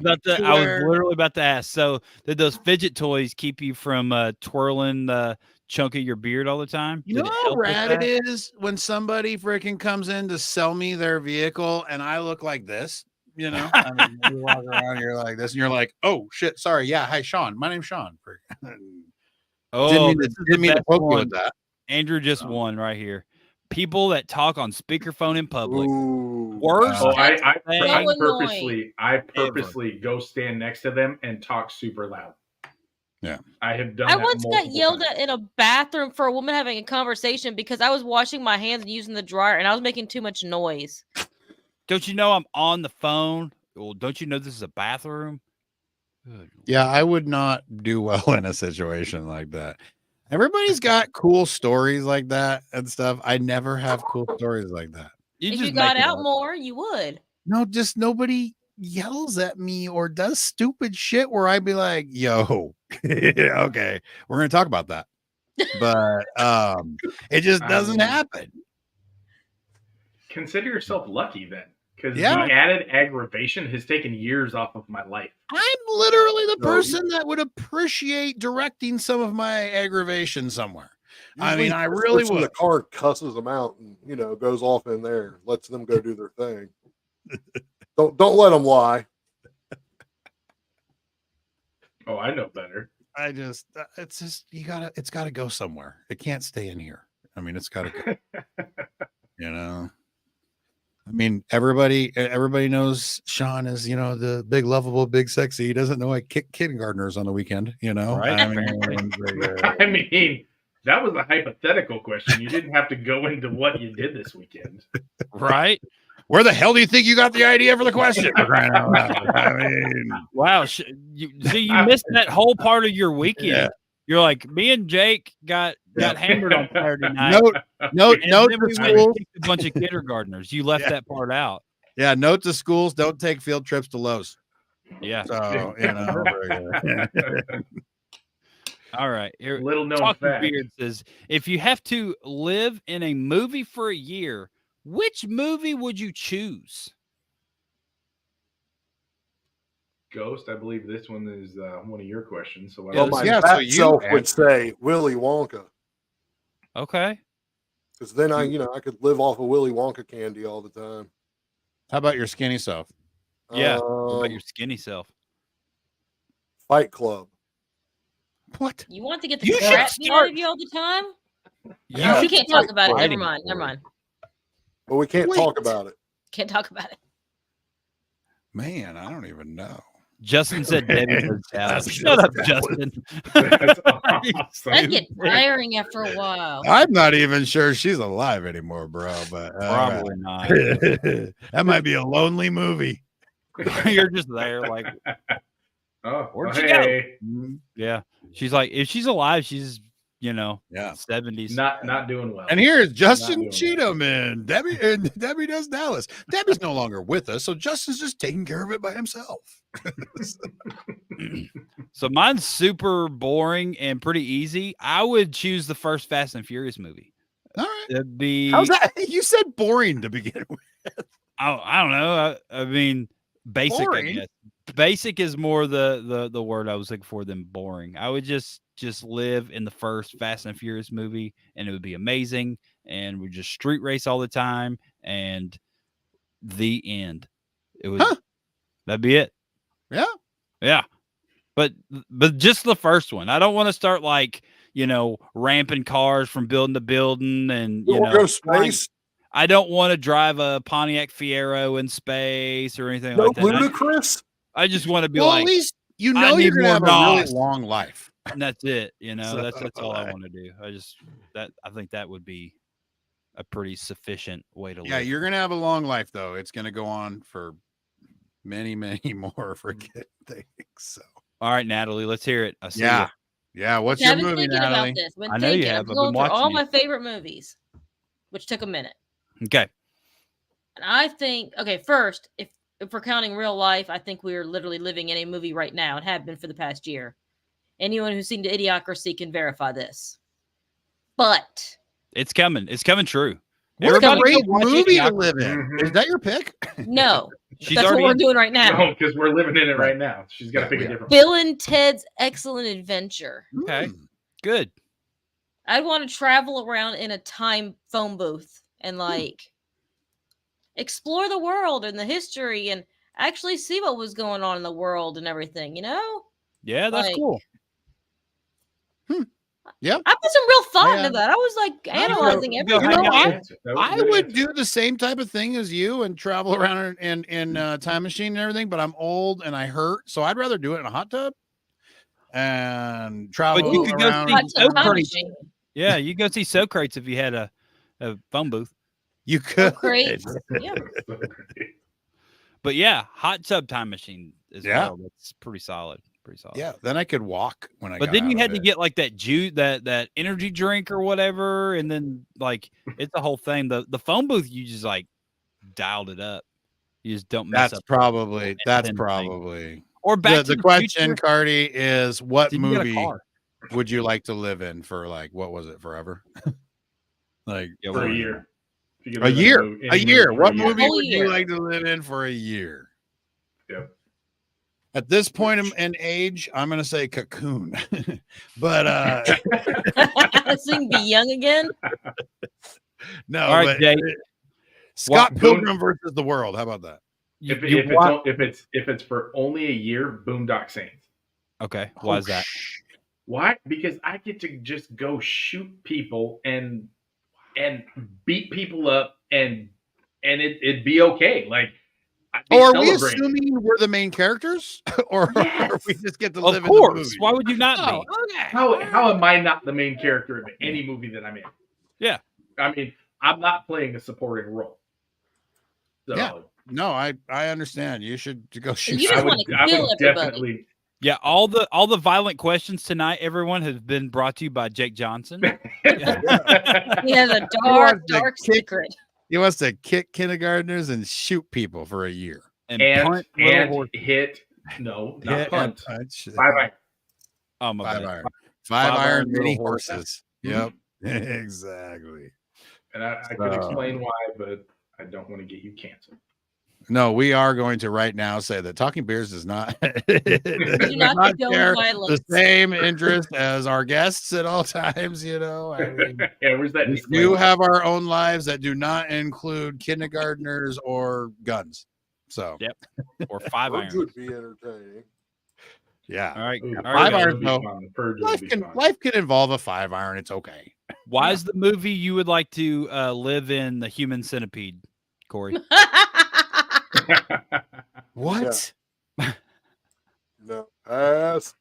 literally about to ask. So, did those fidget toys keep you from twirling the chunk of your beard all the time? You know how rad it is when somebody freaking comes in to sell me their vehicle, and I look like this. I mean, you walk around, you're like this, and you're like, "Oh shit, sorry, yeah, hi, Shawn. My name's Shawn." Oh, didn't mean to poke you with that. Andrew just won right here. People that talk on speakerphone in public. Ooh. Worst. I purposely go stand next to them and talk super loud. Yeah. I have done I once got yelled at in a bathroom for a woman having a conversation because I was washing my hands and using the dryer and I was making too much noise. Don't you know I'm on the phone? Well, don't you know this is a bathroom? Yeah, I would not do well in a situation like that. Everybody's got cool stories like that and stuff. I never have cool stories like that. If you got out more, you would. No, just nobody yells at me or does stupid shit where I'd be like, yo, okay, we're going to talk about that. But it just doesn't happen. Consider yourself lucky then. Because the added aggravation has taken years off of my life. I'm literally the person that would appreciate directing some of my aggravation somewhere. I mean, I really would. The car cusses them out and, goes off in there, lets them go do their thing. Don't let them lie. Oh, I know better. It's gotta go somewhere. It can't stay in here. I mean, it's gotta go, I mean, everybody knows Shawn is, the big, lovable, big, sexy. He doesn't know I kick kindergartners on the weekend, Right? I mean, that was a hypothetical question. You didn't have to go into what you did this weekend. Right? Where the hell do you think you got the idea for the question? I mean, wow. You missed that whole part of your weekend. Yeah. You're like, me and Jake got hammered on Saturday night. Note to schools. A bunch of kindergartners. You left that part out. Yeah. Note to schools: don't take field trips to Lowe's. Yeah. So All right. Here, little known fact. Beard says, if you have to live in a movie for a year, which movie would you choose? Ghost, I believe this one is one of your questions. So so would say Willy Wonka. Okay. Because then I could live off of Willy Wonka candy all the time. How about your skinny self? Yeah. What about your skinny self? Fight Club. What? You want to get the crap beat out of you all the time? Yeah. We can't talk about it. Never mind. But we can't talk about it. Can't talk about it. Man, I don't even know. Justin said Debbie was Shut up, Justin. That get tiring after a while. I'm not even sure she's alive anymore, bro. But probably not. That might be a lonely movie. You're just there, like, where'd she go? Yeah, she's like, if she's alive, she's 70s. Not doing well. And here's Justin Cheatham and Debbie does Dallas. Debbie's no longer with us, so Justin's just taking care of it by himself. So mine's super boring and pretty easy. I would choose the first Fast and Furious movie. All right. It'd be. How's that? You said boring to begin with. I don't know. I mean, basic. Boring? I guess basic is more the word I was looking for than boring. I would just live in the first Fast and Furious movie, and it would be amazing. And we just street race all the time, and the end. It would. That'd be it. Yeah. But just the first one. I don't want to start ramping cars from building to building, and go space. I don't want to drive a Pontiac Fiero in space or anything like that. Ludicrous. I just want to be at least you're going to have a really long life. And that's it. So, that's all I want to do. I think that would be a pretty sufficient way to live. Yeah, you're going to have a long life, though. It's going to go on for many, many more forget things. So, all right, Natalie, let's hear it. I see you. Yeah. What's your movie, Natalie? About this. I know you have. I'm going through all my favorite movies, which took a minute. Okay. And I think, first, if we're counting real life, I think we are literally living in a movie right now and have been for the past year. Anyone who's seen the Idiocracy can verify this. But it's coming. It's coming true. What a great movie to live in. Is that your pick? No. That's what we're doing right now. No, because we're living in it right now. She's got to pick a different Bill and Ted's Excellent Adventure. Okay. Good. I'd want to travel around in a time phone booth and explore the world and the history and actually see what was going on in the world and everything, Yeah, that's cool. Yeah. I put some real thought into that. I was analyzing everything. I would do the same type of thing as you and travel around in time machine and everything, but I'm old and I hurt, so I'd rather do it in a hot tub and travel but you could around. Go see Socrates. Yeah, you go see Socrates if you had a phone booth. You could. Yeah. But yeah, hot tub time machine as well. That's pretty solid. Yeah, then I could walk when I. But then you had to get that juice, that energy drink or whatever, and then it's a whole thing. The phone booth, you just dialed it up. You just don't mess up. That's probably. Or back the question, Cardi, is what movie would you like to live in for what was it, forever? For a year. A year. What movie would you like to live in for a year? Yep. At this point in age, I'm going to say Cocoon, but Sing Be Young Again. No, all right, Jay. Scott Pilgrim versus the World. How about that? If it's for only a year, Boondock Saints. Okay, why is that? Why? Because I get to just go shoot people and beat people up and it'd be okay. Are we assuming we're the main characters, or we just get to live in the movie? Why would you not be? Okay. How am I not the main character of any movie that I'm in? Yeah, I mean, I'm not playing a supporting role. So, yeah, no, I understand. You should go shoot. You just want to kill everybody. Definitely. Yeah, all the violent questions tonight, everyone, has been brought to you by Jake Johnson. He has a dark secret. He wants to kick kindergartners and shoot people for a year. And hit. No, not punt. 5 iron. Oh, my bad. 5 iron mini horses. Yep. Exactly. And I could explain why, but I don't want to get you canceled. No, we are going to right now say that Talking Bears does not, share the same interest as our guests at all times. I mean, where's that? We do have our own lives that do not include kindergartners or guns. So, yep, or 5 iron would be entertaining. Yeah. All right. 5 iron. Life can involve a 5 iron. It's okay. Why is the movie you would like to live in the Human Centipede, Corey? What? Yeah. No. Is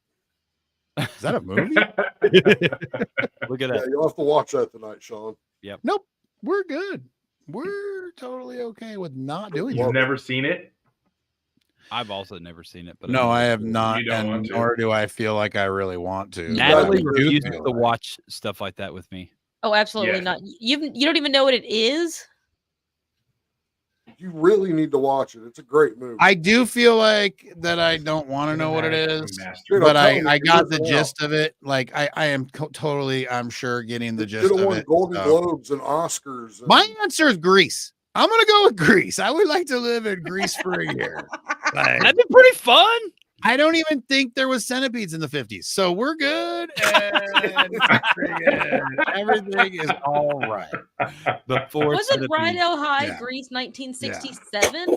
that a movie? Look at that. You'll have to watch that tonight, Shawn. Yep. Nope. We're good. We're totally okay with not doing it. You've never seen it? I've also never seen it, but No, I have not, You don't want and to. nor do I feel like I really want to. Natalie but I do refuses feel to like- watch stuff like that with me. Oh, absolutely Yeah. not. You don't even know what it is. You really need to watch it. It's a great movie. I do feel like that I don't want to know what it is, Dude, but I'm telling you, I you're got the missing out. gist of it. Like I am totally, I'm sure, getting the It gist should have of won it. Golden so. Globes and Oscars. My answer is Greece. I'm gonna go with Greece. I would like to live in Greece for a year. Like, That'd be pretty fun. I don't even think there was centipedes in the 50s, so we're good. And everything is all right. Before Wasn't Rydell High, Yeah. Greece, 1967?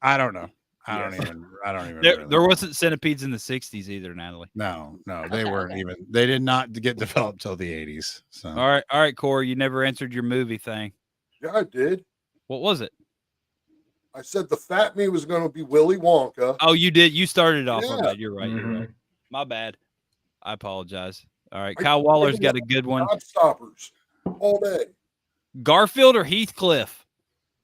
I don't know. I don't Yes. even. There, really there know. wasn't centipedes in the 60s either, Natalie. No, they Okay, weren't okay. even. They did not get developed till the 80s. So All right, Corey, you never answered your movie thing. Yeah, I did. What was it? I said the fat me was going to be Willy Wonka. Oh, you did. You started off on Yeah. that. You're right. You're Mhm. right. My bad. I apologize. All right, I- Kyle Waller's got a good one. Gobstoppers all day. Garfield or Heathcliff?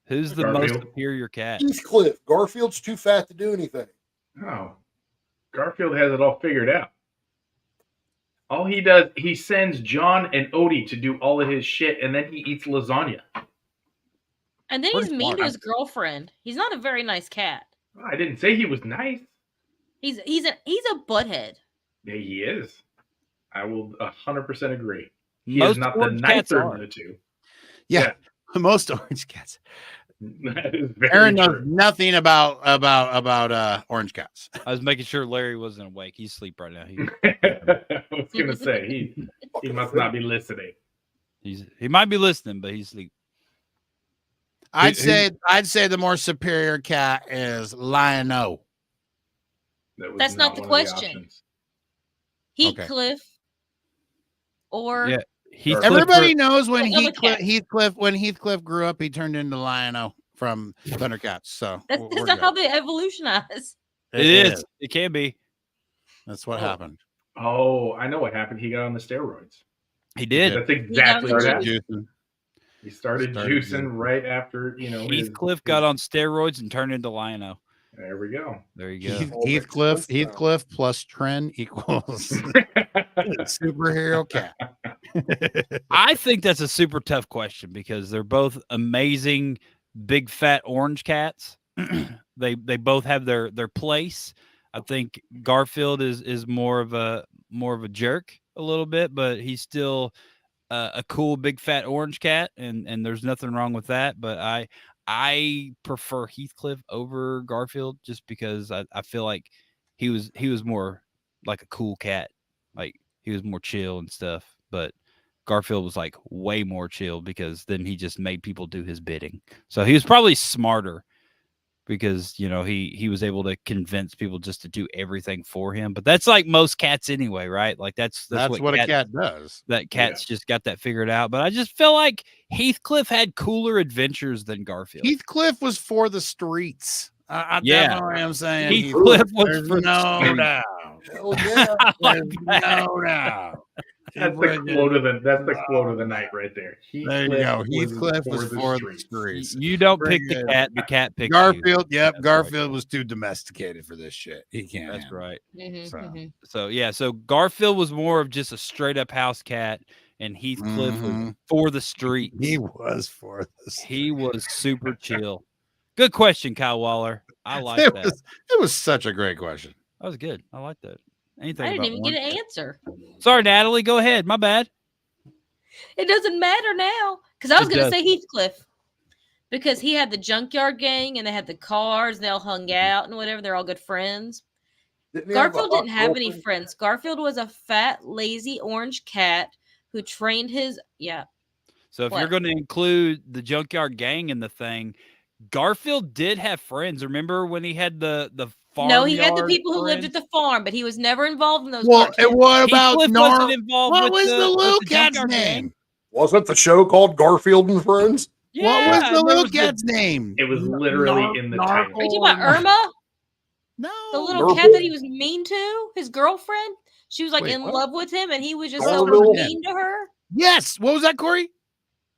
Who's the most Garfield. superior cat? Heathcliff. Garfield's too fat to do anything. Oh, Garfield has it all figured out. All he does, he sends John and Odie to do all of his shit, and then he eats lasagna. And then Pretty he's mean smart. to his girlfriend. He's not a very nice cat. I didn't say he was nice. He's a butthead. Yeah, he is. I will 100% agree. He Most is not the orange cats nicer are. of the two. yeah, most orange cats. That is very Aaron knows true. nothing about orange cats. I was making sure Larry wasn't awake. He's asleep right now. I was gonna say he must not be listening. He might be listening, but he's asleep. I'd say the more superior cat is Lion-O. That was That's not the one of question. options. Heathcliff or Yeah. Heathcliff Everybody knows when Like other Heathcliff grew up, he turned into Lion-O from Thundercats. So that's we're not how good. they evolutionize. It is. It can be. That's what happened. Oh, I know what happened. He got on the steroids. He did. That's exactly what Started happened. He started juicing right after, Heathcliff got on steroids and turned into Lion-O. There we go. There you go. Heathcliff plus Tren equals superhero cat. I think that's a super tough question because they're both amazing big fat orange cats. They both have their place. I think Garfield is more of a jerk a little bit, but he's still a cool big fat orange cat, and there's nothing wrong with that. But I prefer Heathcliff over Garfield just because I feel like he was more like a cool cat. Like he was more chill and stuff. But Garfield was like way more chill because then he just made people do his bidding. So he was probably smarter because, he was able to convince people just to do everything for him. But that's like most cats anyway, right? Like that's what a cat does. That cat's just got that figured out. But I just feel like Heathcliff had cooler adventures than Garfield. Heathcliff was for the streets. I definitely am saying Heathcliff was there's for the no streets. doubt. Hell yeah. There's no doubt. That's the quote of the night right there. There you go. Heathcliff was for the streets. You don't Pretty pick the good. cat, the cat picks Garfield, you. yep. That's Garfield was too domesticated for this shit. He can't. That's handle it. right. Mhm. So. So Garfield was more of just a straight up house cat, and Heathcliff was for the streets. He was for the streets. He was super chill. Good question, Kyle Waller. I like It that. it was such a great question. That was good. I like that. Anything I didn't about even get orange an cat. answer. Sorry, Natalie. Go ahead. My bad. It doesn't matter now because I was It going to does. say Heathcliff because he had the junkyard gang and they had the cars and they all hung out and whatever. They're all good friends. Didn't he have a Garfield hot didn't have any girlfriend? friends. Garfield was a fat, lazy orange cat who trained his So if What? you're going to include the junkyard gang in the thing, Garfield did have friends. Remember when he had the farm? No, he had the people who lived at the farm, but he was never involved in those. Well, cartoons. and what about Heathcliff Norm? wasn't involved What with was the with little the cat's junkyard gang. name? Wasn't the show called Garfield and Friends? What was Yeah, the there little was cat's name? It was literally in the title. Are you talking about Irma, No, the little Norval? cat that he was mean to? His girlfriend. She was like Wait, in what? love with him, and he was just Norval? so mean to her. Yes. What was that, Corey?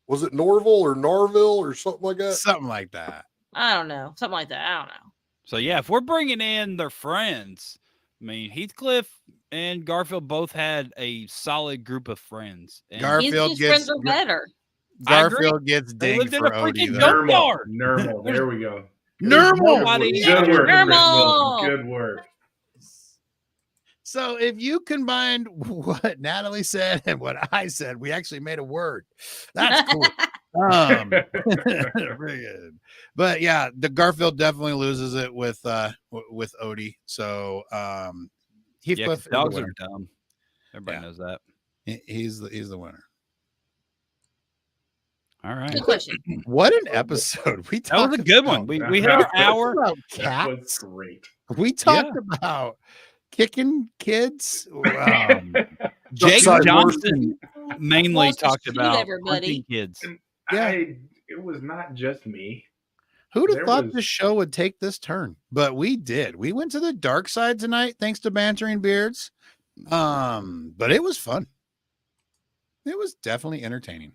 Was it Norville or Narville or something like that? Something like that. I don't know, something like that. I don't know. So yeah, if we're bringing in their friends, I mean Heathcliff and Garfield both had a solid group of friends. And Garfield friends are better. Garfield gets they dinged lived in a for Odie. freaking though. junkyard. Normal. There we go. Normal. Good work, Chris Normal. Wilson. Good work. So if you combined what Natalie said and what I said, we actually made a word. That's cool. Very good. But yeah, the Garfield definitely loses it with Odie. So Heathcliff, dogs are dumb. Everybody knows that. He's the winner. All right. Good question. What an episode. That was a good one. We hit our hour. About That was cats. great. We talked about kicking kids. Jake Upside Johnson mainly Wants to talked shoot about everybody. hunting kids. Yeah. It was not just me. Who'd have There thought was- this show would take this turn? But we did. We went to the dark side tonight, thanks to Banterin Beards. But it was fun. It was definitely entertaining.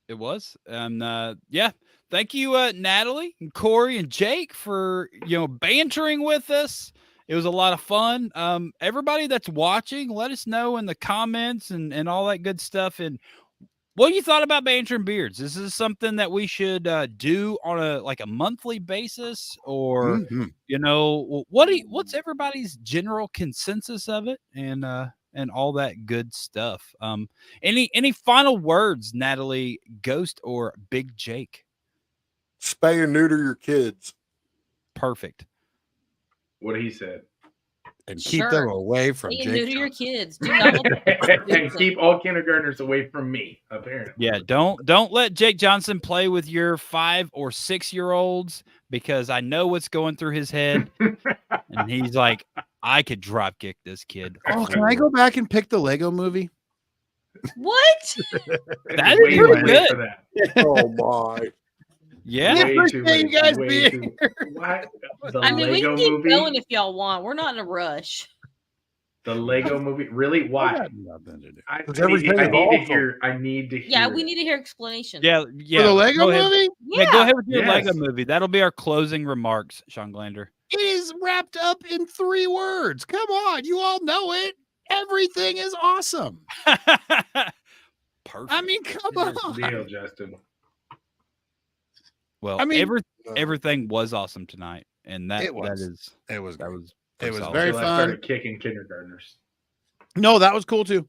It was. And thank you, Natali and Corey and Jake for bantering with us. It was a lot of fun. Everybody that's watching, let us know in the comments and all that good stuff. And what you thought about Banterin Beards. Is this something that we should do on a monthly basis, or what's everybody's general consensus of it, and all that good stuff. Any final words, Natali, Ghost, or Big Jake? Spay and neuter your kids. Perfect. What he said. And keep them away from Be Jake. new to your kids. Do not And keep all kindergartners away from me, apparently. Yeah, don't let Jake Johnson play with your 5 or 6 year olds, because I know what's going through his head. And he's like, I could drop kick this kid. Oh, can I go back and pick the Lego movie? What? That'd be pretty good. For that. Oh my. Yeah. Way too appreciate you guys way being too- What? The I mean, we Lego can keep movie? going if y'all want. We're not in a rush. The Lego movie? Really? Why? Nothing to do. I Because need everything to is awesome. hear. I need to hear. Yeah, we it. need to hear explanation. Yeah. For the Lego Go ahead. movie? Yeah, go ahead with your Yes. Lego movie. That'll be our closing remarks, Shawn Glander. It is wrapped up in 3 words. Come on, you all know it. Everything is awesome. Perfect. I mean, come Here's the on. deal, Justin. Well, I mean- everything was awesome tonight, and It was. that was was It was solid. very Until I fun. started kicking kindergartners. No, that was cool too.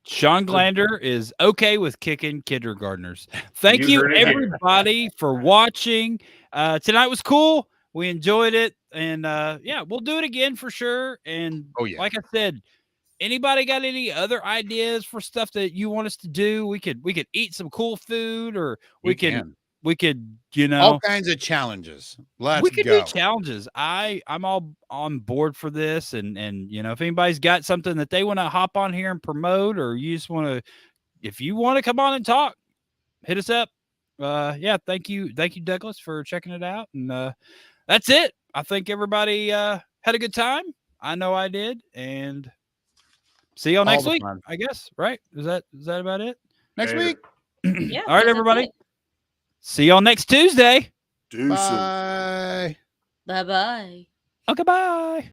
Shawn Glander is okay with kicking kindergartners. Thank You you, heard it here. everybody, for watching. Tonight was cool. We enjoyed it, and we'll do it again for sure. And like I said, anybody got any other ideas for stuff that you want us to do? We could eat some cool food, or we could all kinds of challenges. we could go. do challenges. I'm all on board for this, and if anybody's got something that they want to hop on here and promote, or you just want to, if you want to come on and talk, hit us up. Thank you, Douglas, for checking it out, and that's it. I think everybody had a good time. I know I did, and see y'all next week. fun. I guess, right? Is that about it? Next Later. week. Yeah. All right, everybody. See y'all next Tuesday. Deuces. Bye. Bye bye. Okay, bye.